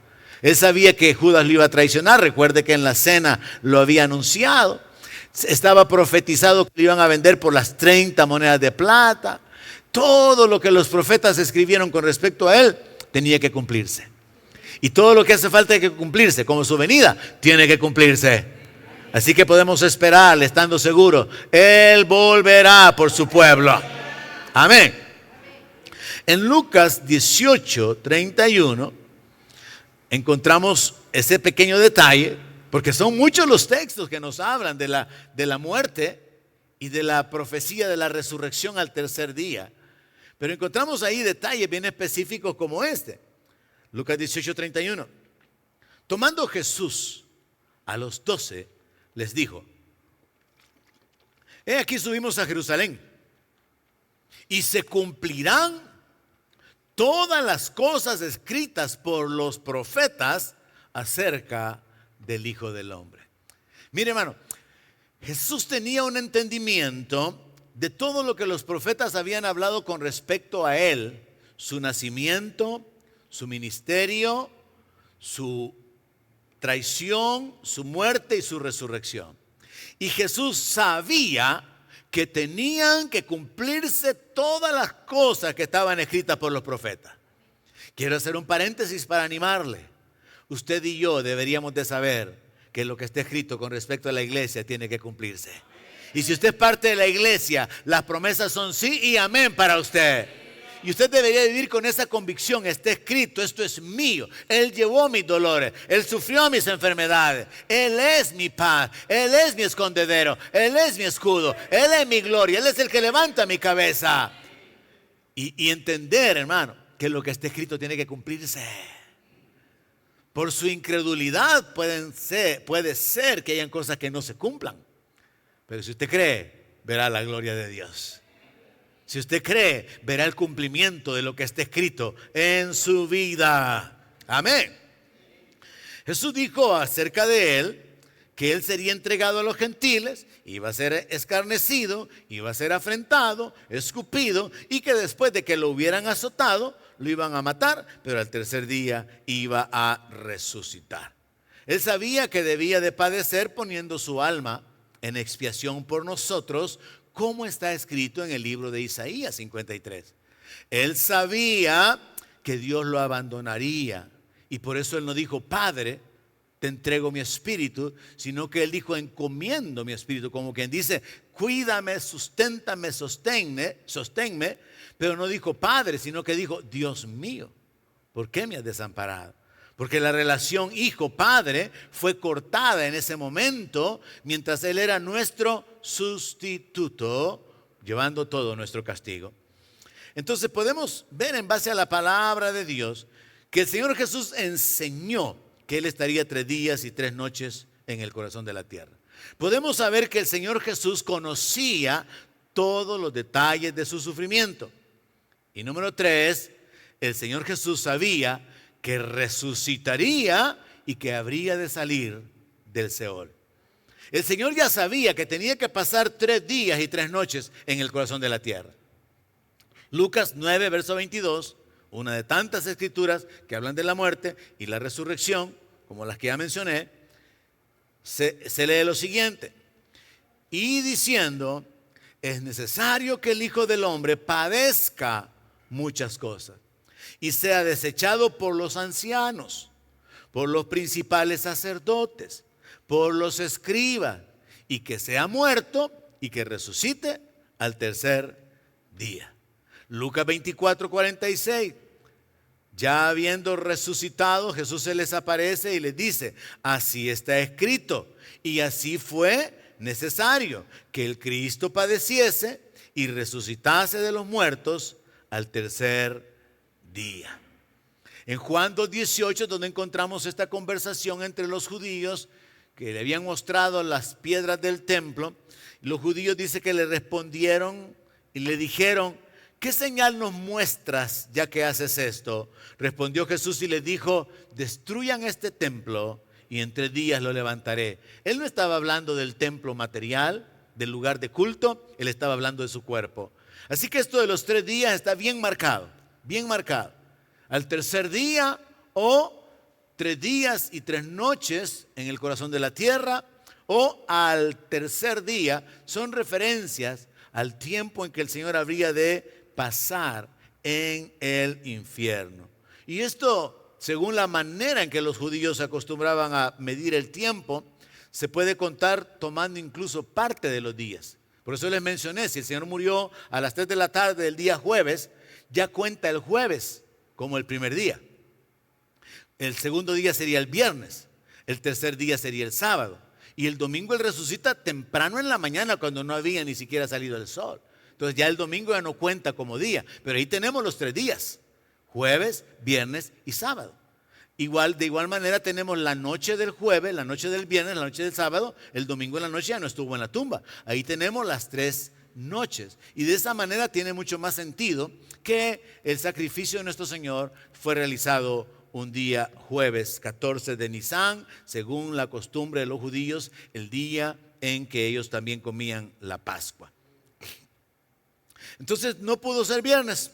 Él sabía que Judas lo iba a traicionar, recuerde que en la cena lo había anunciado. Estaba profetizado que lo iban a vender por las 30 monedas de plata. Todo lo que los profetas escribieron con respecto a él tenía que cumplirse. Y todo lo que hace falta hay que cumplirse, como su venida tiene que cumplirse. Así que podemos esperar, estando seguros, Él volverá por su pueblo. Amén. En Lucas 18:31 encontramos ese pequeño detalle, porque son muchos los textos que nos hablan de la muerte y de la profecía de la resurrección al tercer día. Pero encontramos ahí detalles bien específicos como este. Lucas 18:31. Tomando Jesús a los 12, les dijo: he aquí subimos a Jerusalén, y se cumplirán todas las cosas escritas por los profetas acerca del Hijo del Hombre. Mire, hermano, Jesús tenía un entendimiento de todo lo que los profetas habían hablado con respecto a él, su nacimiento, su ministerio, su traición, su muerte y su resurrección. Y Jesús sabía que tenían que cumplirse todas las cosas que estaban escritas por los profetas. Quiero hacer un paréntesis para animarle. Usted y yo deberíamos de saber que lo que está escrito con respecto a la iglesia tiene que cumplirse. Y si usted es parte de la iglesia, las promesas son sí y amén para usted. Y usted debería vivir con esa convicción. Está escrito, esto es mío. Él llevó mis dolores, Él sufrió mis enfermedades. Él es mi paz, Él es mi escondedero, Él es mi escudo, Él es mi gloria, Él es el que levanta mi cabeza. Y entender, hermano, que lo que está escrito tiene que cumplirse. Por su incredulidad puede ser que hayan cosas que no se cumplan. Pero si usted cree, verá la gloria de Dios. Si usted cree, verá el cumplimiento de lo que está escrito en su vida. Amén. Jesús dijo acerca de él que él sería entregado a los gentiles, iba a ser escarnecido, iba a ser afrentado, escupido, y que después de que lo hubieran azotado, lo iban a matar, pero al tercer día iba a resucitar. Él sabía que debía de padecer poniendo su alma en expiación por nosotros, como está escrito en el libro de Isaías 53. Él sabía que Dios lo abandonaría, y por eso él no dijo: Padre, te entrego mi espíritu, sino que él dijo: encomiendo mi espíritu, como quien dice: cuídame, susténtame, sosténme. Pero no dijo Padre, sino que dijo: Dios mío, ¿por qué me has desamparado? Porque la relación hijo-padre fue cortada en ese momento, mientras él era nuestro sustituto, llevando todo nuestro castigo. Entonces podemos ver, en base a la palabra de Dios, que el Señor Jesús enseñó que él estaría 3 días y 3 noches en el corazón de la tierra. Podemos saber que el Señor Jesús conocía todos los detalles de su sufrimiento. Y número 3, el Señor Jesús sabía que resucitaría y que habría de salir del Seol. El Señor ya sabía que tenía que pasar 3 días y 3 noches en el corazón de la tierra. Lucas 9, verso 22, una de tantas escrituras que hablan de la muerte y la resurrección, como las que ya mencioné, se lee lo siguiente: y diciendo, es necesario que el Hijo del Hombre padezca muchas cosas y sea desechado por los ancianos, por los principales sacerdotes, por los escribas, y que sea muerto y que resucite al tercer día. Lucas 24:46. Ya habiendo resucitado, Jesús se les aparece y les dice: así está escrito, y así fue necesario que el Cristo padeciese y resucitase de los muertos al tercer día. En Juan 2:18, donde encontramos esta conversación entre los judíos que le habían mostrado las piedras del templo, los judíos dice que le respondieron y le dijeron: ¿qué señal nos muestras ya que haces esto? Respondió Jesús y les dijo: destruyan este templo y en 3 días lo levantaré. Él no estaba hablando del templo material, del lugar de culto, él estaba hablando de su cuerpo. Así que esto de los 3 días está bien marcado, bien marcado. Al tercer día o 3 días y 3 noches en el corazón de la tierra, o al tercer día, son referencias al tiempo en que el Señor habría de pasar en el infierno. Y esto, según la manera en que los judíos se acostumbraban a medir el tiempo, se puede contar tomando incluso parte de los días. Por eso les mencioné, si el Señor murió a las 3 de la tarde del día jueves, ya cuenta el jueves como el primer día. El segundo día sería el viernes, el tercer día sería el sábado. Y el domingo Él resucita temprano en la mañana cuando no había ni siquiera salido el sol. Entonces ya el domingo ya no cuenta como día. Pero ahí tenemos los 3 días, jueves, viernes y sábado. De igual manera tenemos la noche del jueves, la noche del viernes, la noche del sábado. El domingo en la noche ya no estuvo en la tumba. Ahí tenemos las 3 noches. Y de esa manera tiene mucho más sentido que el sacrificio de nuestro Señor fue realizado un día jueves 14 de Nisan, según la costumbre de los judíos, el día en que ellos también comían la Pascua. Entonces no pudo ser viernes,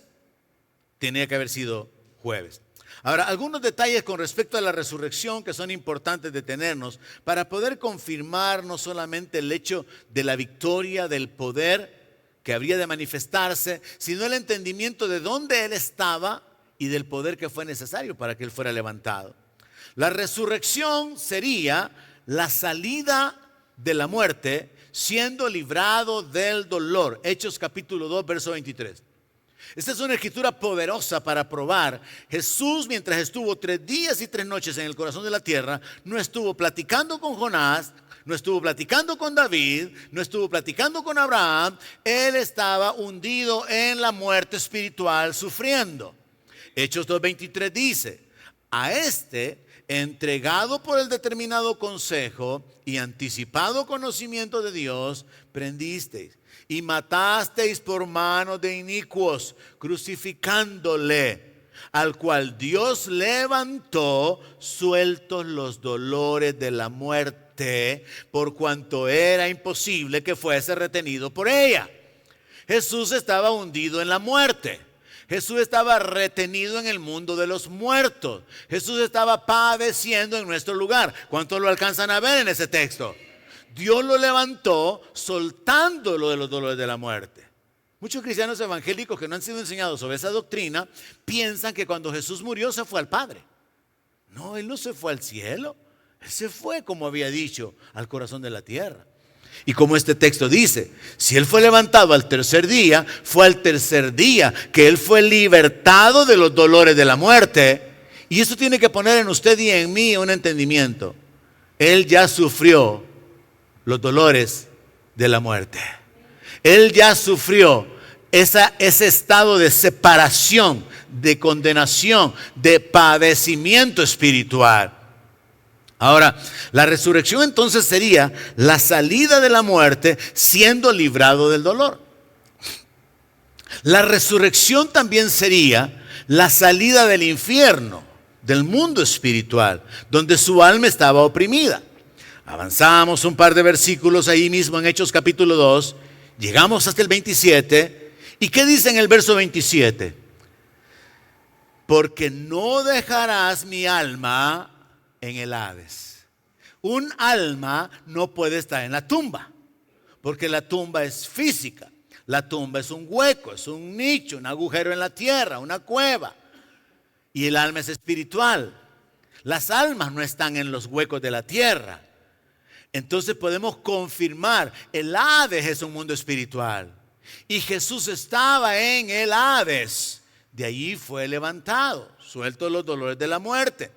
tenía que haber sido jueves. Ahora, algunos detalles con respecto a la resurrección que son importantes de tenernos para poder confirmar no solamente el hecho de la victoria, del poder que habría de manifestarse, sino el entendimiento de dónde Él estaba y del poder que fue necesario para que Él fuera levantado. La resurrección sería la salida de la muerte, siendo librado del dolor. Hechos capítulo 2, verso 23. Esta es una escritura poderosa para probar. Jesús, mientras estuvo 3 días y 3 noches en el corazón de la tierra, no estuvo platicando con Jonás, no estuvo platicando con David, no estuvo platicando con Abraham. Él estaba hundido en la muerte espiritual, sufriendo. Hechos 2:23 dice: a este, entregado por el determinado consejo y anticipado conocimiento de Dios, prendisteis y matasteis por manos de inicuos, crucificándole, al cual Dios levantó, sueltos los dolores de la muerte, por cuanto era imposible que fuese retenido por ella. Jesús estaba hundido en la muerte. Jesús estaba retenido en el mundo de los muertos. Jesús estaba padeciendo en nuestro lugar. ¿Cuántos lo alcanzan a ver en ese texto? Dios lo levantó soltándolo de los dolores de la muerte. Muchos cristianos evangélicos que no han sido enseñados sobre esa doctrina piensan que cuando Jesús murió se fue al Padre. No, Él no se fue al cielo. Él se fue, como había dicho, al corazón de la tierra. Y como este texto dice, si Él fue levantado al tercer día, fue al tercer día que Él fue libertado de los dolores de la muerte. Y eso tiene que poner en usted y en mí un entendimiento. Él ya sufrió los dolores de la muerte. Él ya sufrió ese estado de separación, de condenación, de padecimiento espiritual. Ahora, la resurrección entonces sería la salida de la muerte siendo librado del dolor. La resurrección también sería la salida del infierno, del mundo espiritual, donde su alma estaba oprimida. Avanzamos un par de versículos ahí mismo en Hechos capítulo 2, llegamos hasta el 27. ¿Y qué dice en el verso 27? Porque no dejarás mi alma en el Hades. Un alma no puede estar en la tumba, porque la tumba es física. La tumba es un hueco, es un nicho, un agujero en la tierra, una cueva. Y el alma es espiritual. Las almas no están en los huecos de la tierra. Entonces podemos confirmar, el Hades es un mundo espiritual. Y Jesús estaba en el Hades. De allí fue levantado, suelto los dolores de la muerte.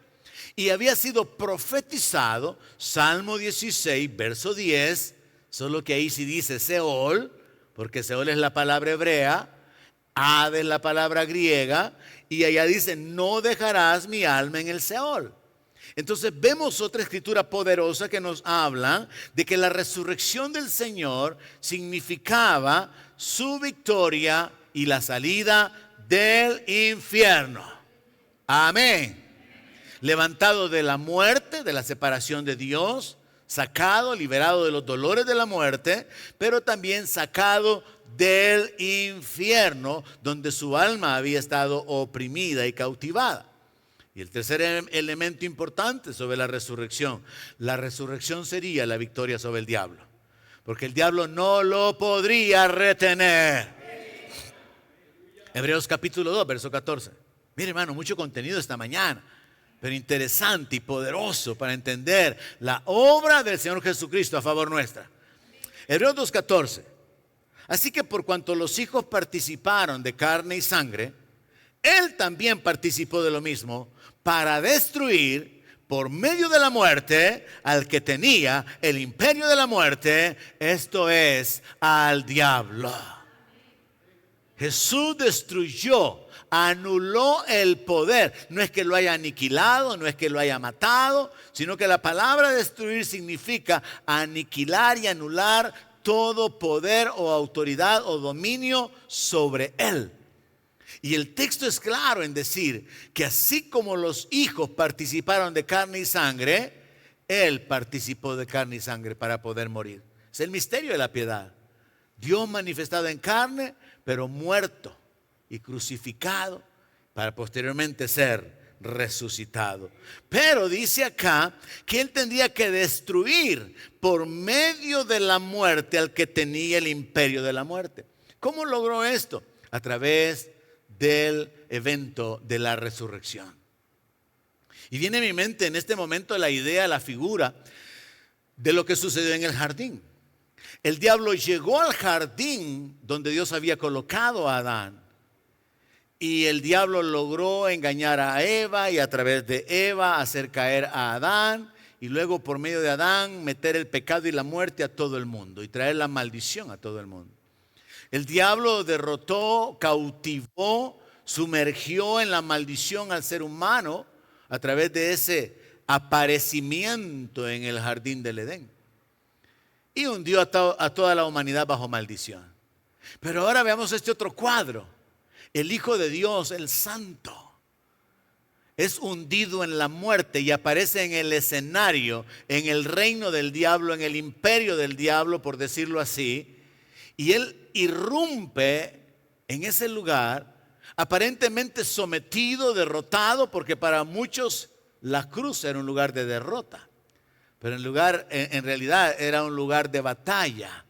Y había sido profetizado, Salmo 16, verso 10, solo que ahí sí dice Seol, porque Seol es la palabra hebrea, Hades es la palabra griega, y allá dice, no dejarás mi alma en el Seol. Entonces vemos otra escritura poderosa que nos habla de que la resurrección del Señor significaba su victoria y la salida del infierno. Amén. Levantado de la muerte muerte, de la separación de Dios, sacado, liberado de los dolores de la muerte, pero también sacado del infierno, donde su alma había estado oprimida y cautivada. Y el tercer elemento importante sobre la resurrección sería la victoria sobre el diablo, porque el diablo no lo podría retener. Hebreos capítulo 2, verso 14. Mire, hermano, mucho contenido esta mañana, pero interesante y poderoso para entender la obra del Señor Jesucristo a favor nuestra. Hebreos 2:14. Así que por cuanto los hijos participaron de carne y sangre, Él también participó de lo mismo para destruir por medio de la muerte al que tenía el imperio de la muerte, esto es, al diablo. Jesús destruyó, anuló el poder. No es que lo haya aniquilado, no es que lo haya matado, sino que la palabra destruir significa aniquilar y anular todo poder o autoridad o dominio sobre él. Y el texto es claro en decir que así como los hijos participaron de carne y sangre, él participó de carne y sangre para poder morir. Es el misterio de la piedad. Dios manifestado en carne, pero muerto y crucificado para posteriormente ser resucitado. Pero dice acá que él tendría que destruir por medio de la muerte al que tenía el imperio de la muerte. ¿Cómo logró esto? A través del evento de la resurrección. Y viene a mi mente en este momento la idea, la figura de lo que sucedió en el jardín. El diablo llegó al jardín donde Dios había colocado a Adán. Y el diablo logró engañar a Eva y a través de Eva hacer caer a Adán. Y luego por medio de Adán meter el pecado y la muerte a todo el mundo y traer la maldición a todo el mundo. El diablo derrotó, cautivó, sumergió en la maldición al ser humano a través de ese aparecimiento en el jardín del Edén. Y hundió a toda la humanidad bajo maldición. Pero ahora veamos este otro cuadro. El Hijo de Dios, el Santo, es hundido en la muerte y aparece en el escenario, en el reino del diablo, en el imperio del diablo, por decirlo así. Y él irrumpe en ese lugar, aparentemente sometido, derrotado, porque para muchos la cruz era un lugar de derrota. Pero en realidad era un lugar de batalla,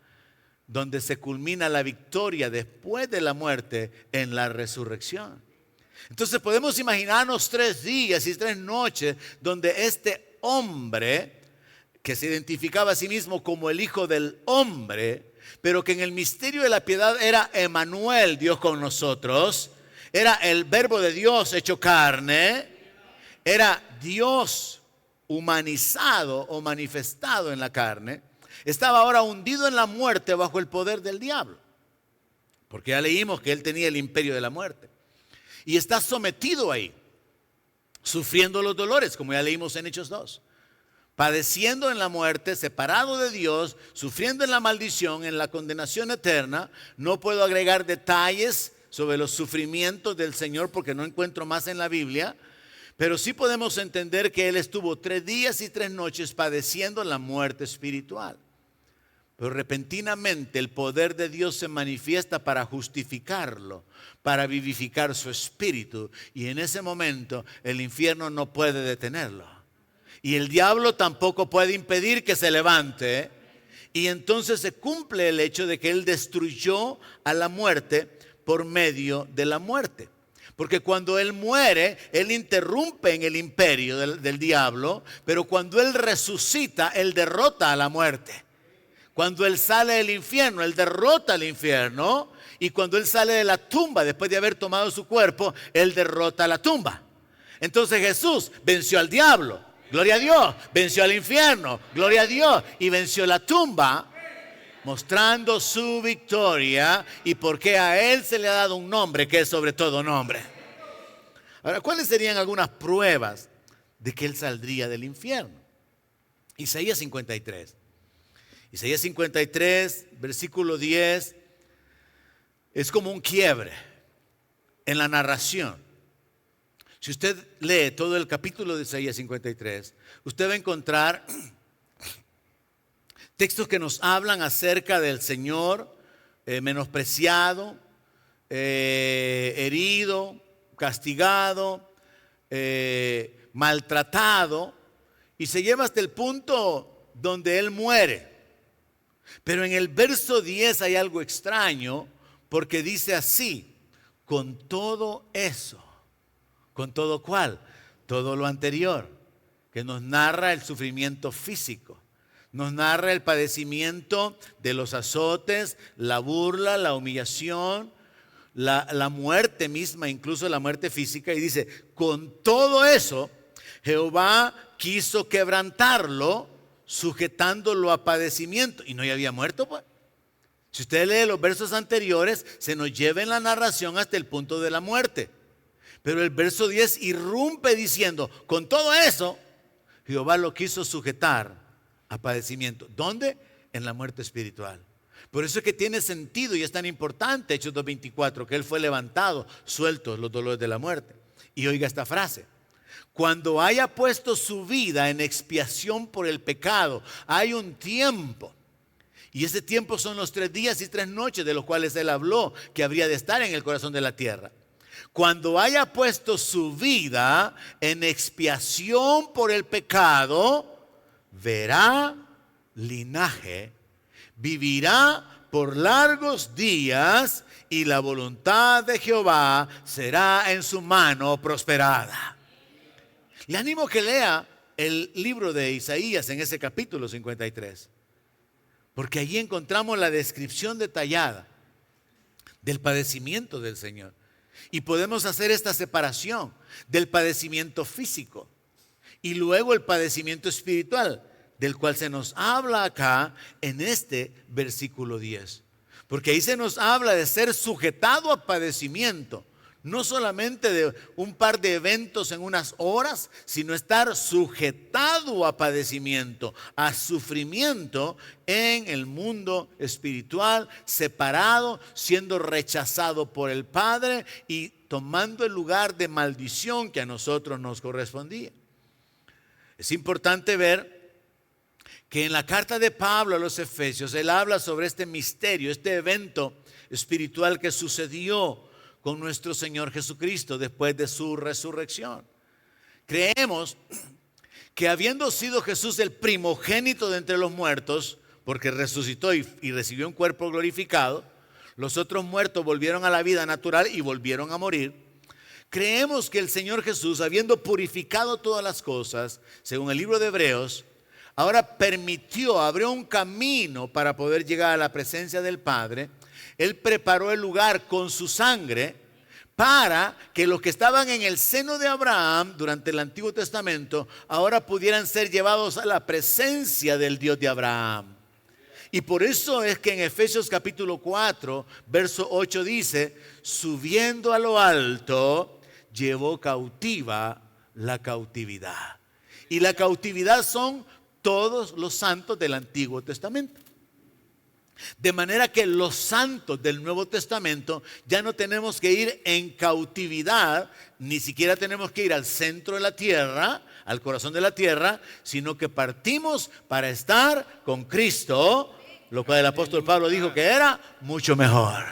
donde se culmina la victoria después de la muerte en la resurrección. Entonces podemos imaginarnos 3 días y 3 noches donde este hombre, que se identificaba a sí mismo como el Hijo del Hombre, pero que en el misterio de la piedad era Emmanuel, Dios con nosotros, era el verbo de Dios hecho carne, era Dios humanizado o manifestado en la carne, estaba ahora hundido en la muerte bajo el poder del diablo, porque ya leímos que él tenía el imperio de la muerte, y está sometido ahí, sufriendo los dolores, como ya leímos en Hechos 2, padeciendo en la muerte, separado de Dios, sufriendo en la maldición, en la condenación eterna. No puedo agregar detalles sobre los sufrimientos del Señor porque no encuentro más en la Biblia, pero sí podemos entender que Él estuvo 3 días y 3 noches padeciendo la muerte espiritual. Pero repentinamente el poder de Dios se manifiesta para justificarlo, para vivificar su espíritu. Y en ese momento el infierno no puede detenerlo. Y el diablo tampoco puede impedir que se levante. Y entonces se cumple el hecho de que Él destruyó a la muerte por medio de la muerte. Porque cuando Él muere, Él interrumpe en el imperio del diablo. Pero cuando Él resucita, Él derrota a la muerte. Cuando Él sale del infierno, Él derrota al infierno. Y cuando Él sale de la tumba, después de haber tomado su cuerpo, Él derrota a la tumba. Entonces Jesús venció al diablo, gloria a Dios, venció al infierno, gloria a Dios, y venció la tumba, mostrando su victoria y por qué a Él se le ha dado un nombre que es sobre todo nombre. Ahora, ¿cuáles serían algunas pruebas de que Él saldría del infierno? Isaías 53. Isaías 53, versículo 10, es como un quiebre en la narración. Si usted lee todo el capítulo de Isaías 53, usted va a encontrar textos que nos hablan acerca del Señor menospreciado, herido, castigado, maltratado, y se lleva hasta el punto donde Él muere. Pero en el verso 10 hay algo extraño, porque dice así: con todo eso. ¿Con todo cuál? Todo lo anterior, que nos narra el sufrimiento físico, nos narra el padecimiento de los azotes, la burla, la humillación, la muerte misma, incluso la muerte física. Y dice, con todo eso, Jehová quiso quebrantarlo, sujetándolo a padecimiento. Y no ya había muerto, pues. Si usted lee los versos anteriores, se nos lleva en la narración hasta el punto de la muerte. Pero el verso 10 irrumpe diciendo, con todo eso, Jehová lo quiso sujetar a padecimiento. ¿Dónde? En la muerte espiritual. Por eso es que tiene sentido y es tan importante Hechos 2:24, que Él fue levantado, sueltos los dolores de la muerte. Y oiga esta frase: cuando haya puesto su vida en expiación por el pecado, hay un tiempo. Y ese tiempo son los 3 días y 3 noches de los cuales Él habló que habría de estar en el corazón de la tierra. Cuando haya puesto su vida en expiación por el pecado, verá linaje, vivirá por largos días, y la voluntad de Jehová será en su mano prosperada. Le animo que lea el libro de Isaías en ese capítulo 53, porque allí encontramos la descripción detallada del padecimiento del Señor. Y podemos hacer esta separación del padecimiento físico y luego el padecimiento espiritual, del cual se nos habla acá en este versículo 10. Porque ahí se nos habla de ser sujetado a padecimiento, no solamente de un par de eventos en unas horas, sino estar sujetado a padecimiento, a sufrimiento en el mundo espiritual, separado, siendo rechazado por el Padre y tomando el lugar de maldición que a nosotros nos correspondía. Es importante ver que en la carta de Pablo a los Efesios, él habla sobre este misterio, este evento espiritual que sucedió con nuestro Señor Jesucristo después de su resurrección. Creemos que habiendo sido Jesús el primogénito de entre los muertos, porque resucitó y recibió un cuerpo glorificado, los otros muertos volvieron a la vida natural y volvieron a morir. Creemos que el Señor Jesús, habiendo purificado todas las cosas, según el libro de Hebreos, ahora abrió un camino para poder llegar a la presencia del Padre. Él preparó el lugar con su sangre para que los que estaban en el seno de Abraham durante el Antiguo Testamento ahora pudieran ser llevados a la presencia del Dios de Abraham. Y por eso es que en Efesios capítulo 4, verso 8 dice, subiendo a lo alto, llevó cautiva la cautividad. Y la cautividad son todos los santos del Antiguo Testamento. De manera que los santos del Nuevo Testamento ya no tenemos que ir en cautividad, ni siquiera tenemos que ir al centro de la tierra, al corazón de la tierra, sino que partimos para estar con Cristo, lo cual el apóstol Pablo dijo que era mucho mejor.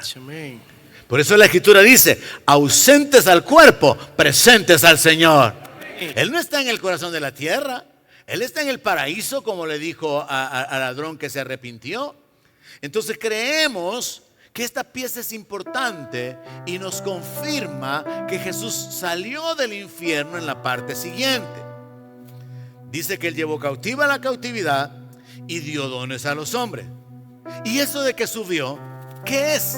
Por eso la Escritura dice, ausentes al cuerpo, presentes al Señor. Él no está en el corazón de la tierra, Él está en el paraíso, como le dijo al ladrón que se arrepintió. Entonces creemos que esta pieza es importante y nos confirma que Jesús salió del infierno en la parte siguiente. Dice que Él llevó cautiva la cautividad y dio dones a los hombres. Y eso de que subió, ¿qué es?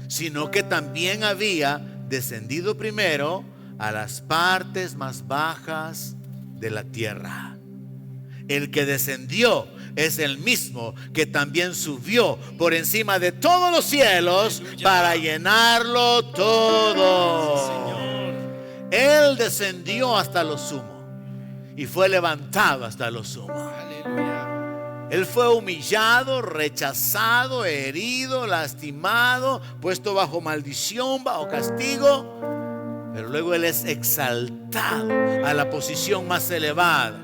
Sino que también había descendido primero a las partes más bajas de la tierra. El que descendió es el mismo que también subió por encima de todos los cielos para llenarlo todo. Él descendió hasta lo sumo y fue levantado hasta lo sumo. Él fue humillado, rechazado, herido, lastimado, puesto bajo maldición, bajo castigo, pero luego Él es exaltado a la posición más elevada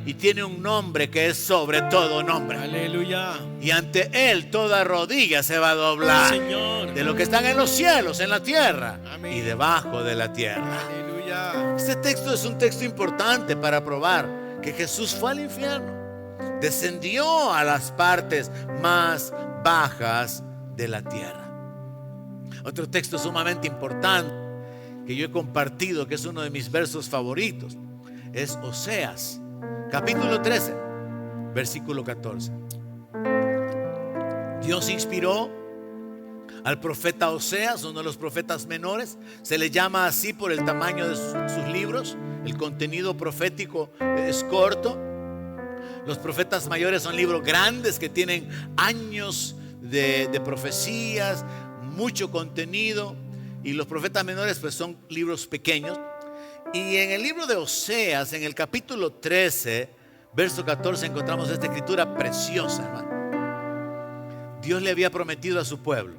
y tiene un nombre que es sobre todo nombre. Aleluya. Y ante Él toda rodilla se va a doblar, Señor, de lo que están en los cielos, en la tierra amén, y debajo de la tierra. aleluya. Este texto es un texto importante para probar que Jesús fue al infierno, descendió a las partes más bajas de la tierra. Otro texto sumamente importante que yo he compartido, que es uno de mis versos favoritos, es Oseas, capítulo 13, versículo 14. Dios inspiró al profeta Oseas, uno de los profetas menores. Se le llama así por el tamaño de sus libros. El contenido profético es corto. Los profetas mayores son libros grandes que tienen años de profecías, mucho contenido. Y los profetas menores pues son libros pequeños. Y en el libro de Oseas, en el capítulo 13, verso 14, encontramos esta escritura preciosa, hermano. Dios le había prometido a su pueblo,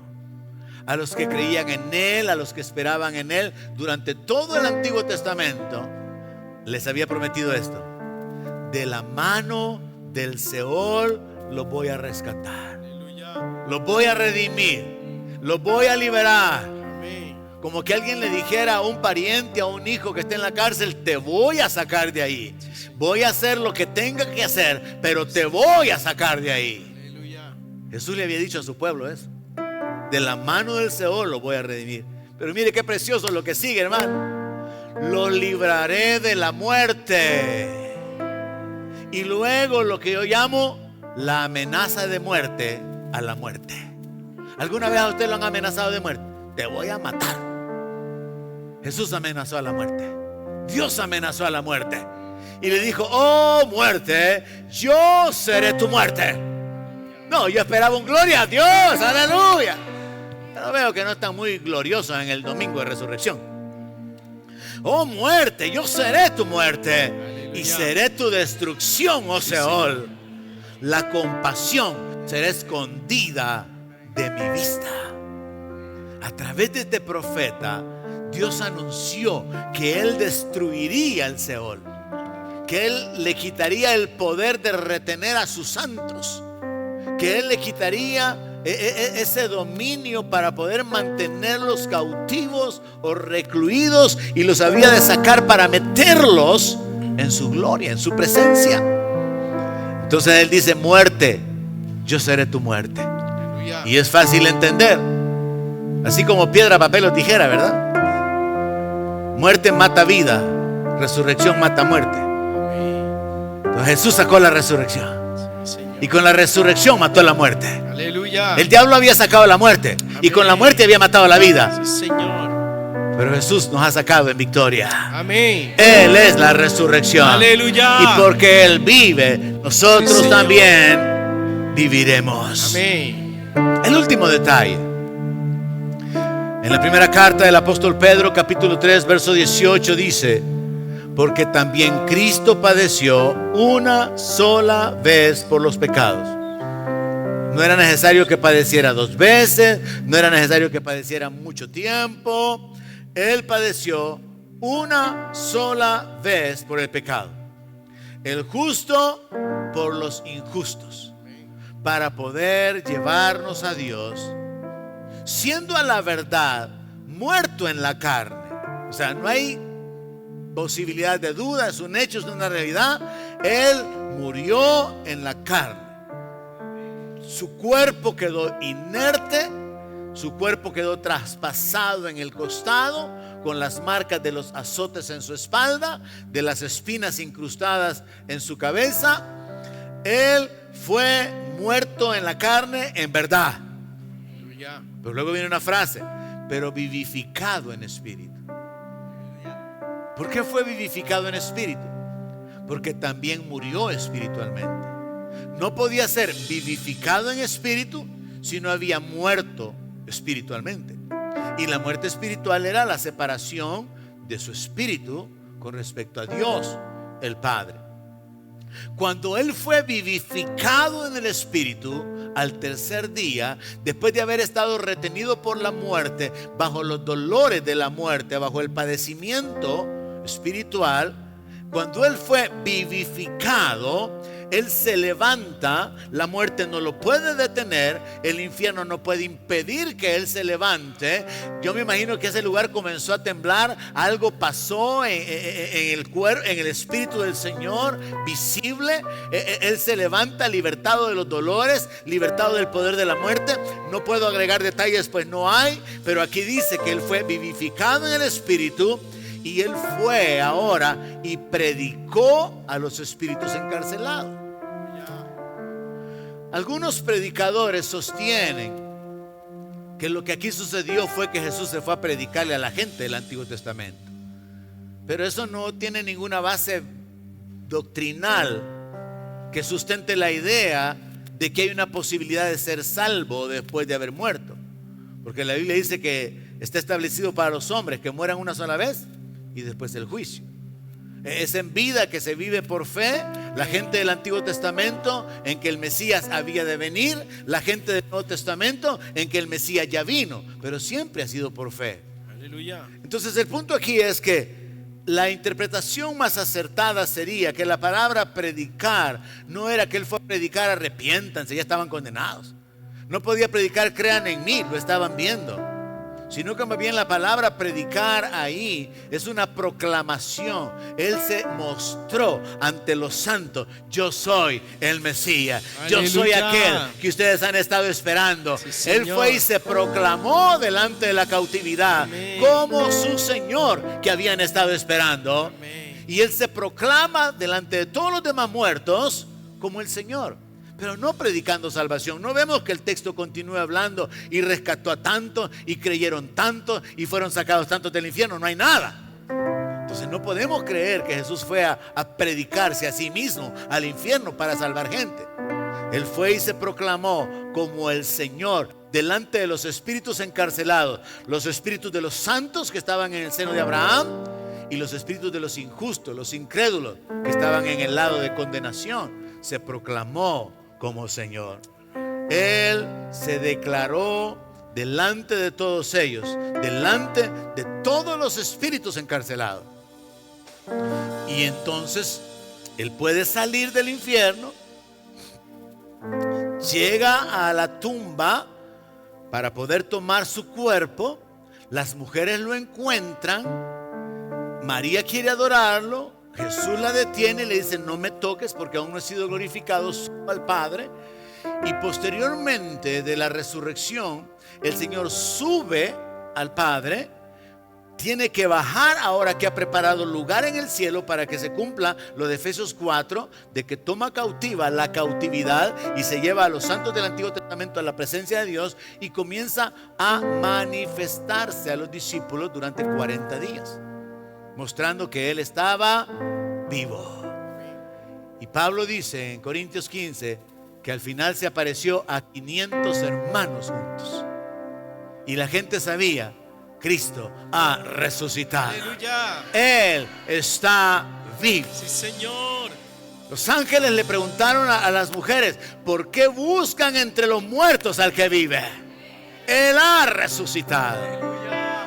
a los que creían en Él, a los que esperaban en Él, durante todo el Antiguo Testamento, les había prometido esto: de la mano del Seol los voy a rescatar, los voy a redimir, los voy a liberar. Amén. Como que alguien le dijera a un pariente, a un hijo que esté en la cárcel: te voy a sacar de ahí, voy a hacer lo que tenga que hacer, pero te voy a sacar de ahí. Aleluya. Jesús le había dicho a su pueblo eso: de la mano del Seol lo voy a redimir. Pero mire qué precioso lo que sigue, hermano: lo libraré de la muerte. Y luego lo que yo llamo la amenaza de muerte a la muerte. ¿Alguna vez a usted lo han amenazado de muerte? Te voy a matar. Jesús amenazó a la muerte. Dios amenazó a la muerte y le dijo: oh muerte, yo seré tu muerte. No, yo esperaba un gloria a Dios, aleluya. Pero veo que no están muy gloriosos en el domingo de resurrección. Oh muerte, yo seré tu muerte. Aleluya. Y seré tu destrucción, oh Seol. La compasión será escondida de mi vista. A través de este profeta, Dios anunció que Él destruiría el Seol, que Él le quitaría el poder de retener a sus santos, que Él le quitaría ese dominio para poder mantenerlos cautivos o recluidos, y los había de sacar para meterlos en su gloria, en su presencia. Entonces Él dice: muerte, yo seré tu muerte. Aleluya. Y es fácil entender, así como piedra, papel o tijera, ¿verdad? Muerte mata vida, resurrección mata muerte. Entonces Jesús sacó la resurrección. Y con la resurrección mató la muerte. Aleluya. El diablo había sacado la muerte. Amén. Y con la muerte había matado la vida. Sí, Señor. Pero Jesús nos ha sacado en victoria. Amén. Él es la resurrección. Aleluya. Y porque Él vive, nosotros sí, también viviremos. Amén. El último detalle. En la primera carta del apóstol Pedro, capítulo 3, verso 18, dice: porque también Cristo padeció una sola vez por los pecados. No era necesario que padeciera 2 veces, no era necesario que padeciera mucho tiempo. Él padeció una sola vez por el pecado, el justo por los injustos, para poder llevarnos a Dios, siendo a la verdad muerto en la carne. O sea, no hay posibilidad de duda, es un hecho, es una realidad. Él murió en la carne. Su cuerpo quedó inerte, su cuerpo quedó traspasado en el costado, con las marcas de los azotes en su espalda, de las espinas incrustadas en su cabeza. Él fue muerto en la carne en verdad. Pero luego viene una frase: pero vivificado en espíritu. ¿Por qué fue vivificado en espíritu? Porque también murió espiritualmente. No podía ser vivificado en espíritu si no había muerto espiritualmente. Y la muerte espiritual era la separación de su espíritu con respecto a Dios el Padre. Cuando Él fue vivificado en el Espíritu al tercer día, después de haber estado retenido por la muerte, bajo los dolores de la muerte, bajo el padecimiento espiritual, cuando Él fue vivificado, Él se levanta, la muerte no lo puede detener, el infierno no puede impedir que Él se levante. Yo me imagino que ese lugar comenzó a temblar, algo pasó en el cuerpo, en el Espíritu del Señor, visible. Él se levanta libertado de los dolores, libertado del poder de la muerte. No puedo agregar detalles, pues no hay, pero aquí dice que Él fue vivificado en el Espíritu. Y Él fue ahora y predicó a los espíritus encarcelados. Algunos predicadores sostienen que lo que aquí sucedió fue que Jesús se fue a predicarle a la gente del Antiguo Testamento. Pero eso no tiene ninguna base doctrinal que sustente la idea de que hay una posibilidad de ser salvo después de haber muerto. Porque la Biblia dice que está establecido para los hombres que mueran una sola vez y después el juicio. Es en vida que se vive por fe. La gente del Antiguo Testamento en que el Mesías había de venir, la gente del Nuevo Testamento en que el Mesías ya vino, pero siempre ha sido por fe. Aleluya. Entonces el punto aquí es que la interpretación más acertada sería que la palabra predicar no era que Él fue a predicar arrepiéntanse, ya estaban condenados. No podía predicar crean en mí, lo estaban viendo. Sino que más bien la palabra predicar ahí es una proclamación. Él se mostró ante los santos: yo soy el Mesías. Aleluya. Yo soy aquel que ustedes han estado esperando. Sí, Él fue y se proclamó delante de la cautividad. Amén. Como su Señor que habían estado esperando. Amén. Y Él se proclama delante de todos los demás muertos como el Señor, pero no predicando salvación. No vemos que el texto continúe hablando y rescató a tantos y creyeron tantos y fueron sacados tantos del infierno. No hay nada. Entonces no podemos creer que Jesús fue a predicarse a sí mismo al infierno para salvar gente. Él fue y se proclamó como el Señor delante de los espíritus encarcelados, los espíritus de los santos que estaban en el seno de Abraham y los espíritus de los injustos, los incrédulos que estaban en el lado de condenación. Se proclamó como Señor. Él se declaró delante de todos ellos, delante de todos los espíritus encarcelados. Y entonces Él puede salir del infierno, llega a la tumba para poder tomar su cuerpo. Las mujeres lo encuentran, María quiere adorarlo, Jesús la detiene y le dice: no me toques porque aún no he sido glorificado, subo al Padre. Y posteriormente de la resurrección, el Señor sube al Padre, tiene que bajar ahora que ha preparado lugar en el cielo para que se cumpla lo de Efesios 4, de que toma cautiva la cautividad y se lleva a los santos del Antiguo Testamento a la presencia de Dios y comienza a manifestarse a los discípulos durante 40 días. Mostrando que Él estaba vivo. Y Pablo dice en Corintios 15 que al final se apareció a 500 hermanos juntos. Y la gente sabía: Cristo ha resucitado. Aleluya. Él está vivo. Sí, Señor. Los ángeles le preguntaron a las mujeres: ¿por qué buscan entre los muertos al que vive? Él ha resucitado. Aleluya.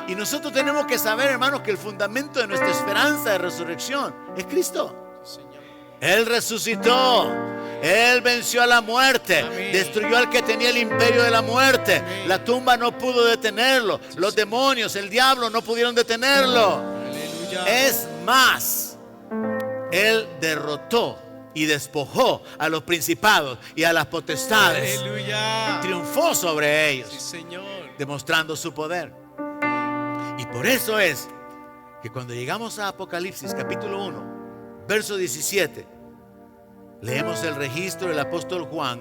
Y nosotros tenemos que saber, hermanos, que el fundamento de nuestra esperanza de resurrección es Cristo. Señor. Él resucitó. Él venció a la muerte. Amén. Destruyó al que tenía el imperio de la muerte. Amén. La tumba no pudo detenerlo. Los demonios, el diablo no pudieron detenerlo. Aleluya. Es más, Él derrotó y despojó a los principados y a las potestades. Aleluya. Triunfó sobre ellos. Sí, Señor. Demostrando su poder. Y por eso es que cuando llegamos a Apocalipsis capítulo 1, verso 17, leemos el registro del apóstol Juan,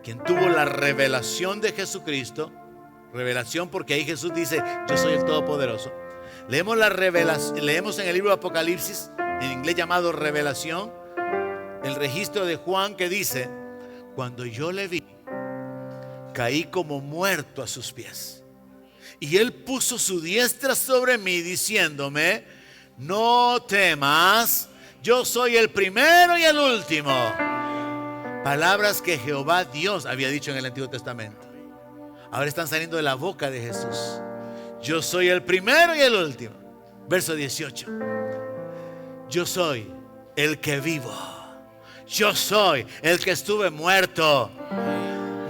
quien tuvo la revelación de Jesucristo. Revelación porque ahí Jesús dice: yo soy el Todopoderoso. Leemos la revelación, leemos en el libro de Apocalipsis, en inglés llamado Revelación, el registro de Juan que dice: cuando yo le vi, caí como muerto a sus pies. Y Él puso su diestra sobre mí diciéndome: no temas, yo soy el primero y el último. Palabras que Jehová Dios había dicho en el Antiguo Testamento. Ahora están saliendo de la boca de Jesús. Yo soy el primero y el último. Verso 18. Yo soy el que vivo. Yo soy el que estuve muerto.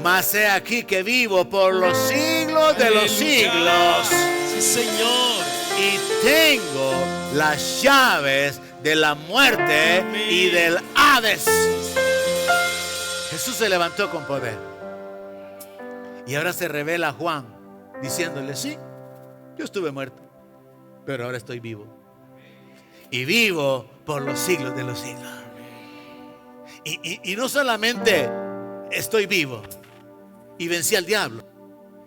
Mas he aquí que vivo por los siglos de los siglos. Sí, Señor. Y tengo las llaves de la muerte y del Hades. Jesús se levantó con poder. Y ahora se revela a Juan diciéndole: sí, yo estuve muerto, pero ahora estoy vivo. Y vivo por los siglos de los siglos. Y no solamente estoy vivo y vencí al diablo,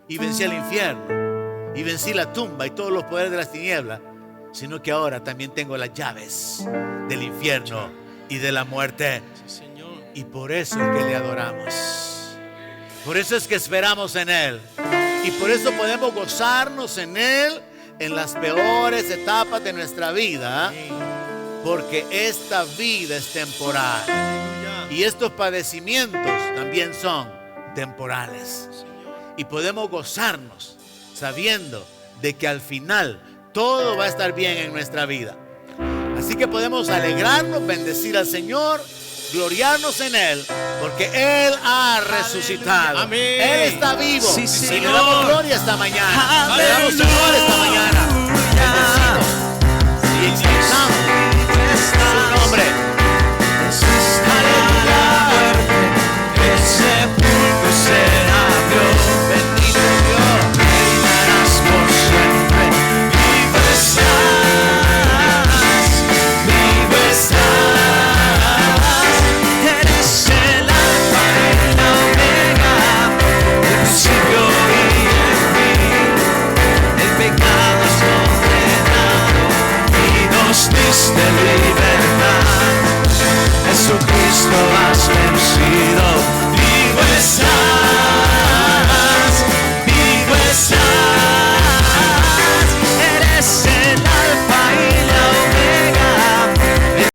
y vencí al infierno, y vencí la tumba y todos los poderes de las tinieblas, sino que ahora también tengo las llaves del infierno y de la muerte. Sí, Señor. Y por eso es que le adoramos. Por eso es que esperamos en Él. Y por eso podemos gozarnos en Él en las peores etapas de nuestra vida. Porque esta vida es temporal. Y estos padecimientos también son temporales. Y podemos gozarnos sabiendo de que al final todo va a estar bien en nuestra vida. Así que podemos alegrarnos, bendecir al Señor, gloriarnos en Él, porque Él ha resucitado. Amén. Él está vivo. Sí, y Señor. le damos gloria esta mañana. Le damos Aleluya. honor esta mañana. Bendecimos y exaltamos su nombre.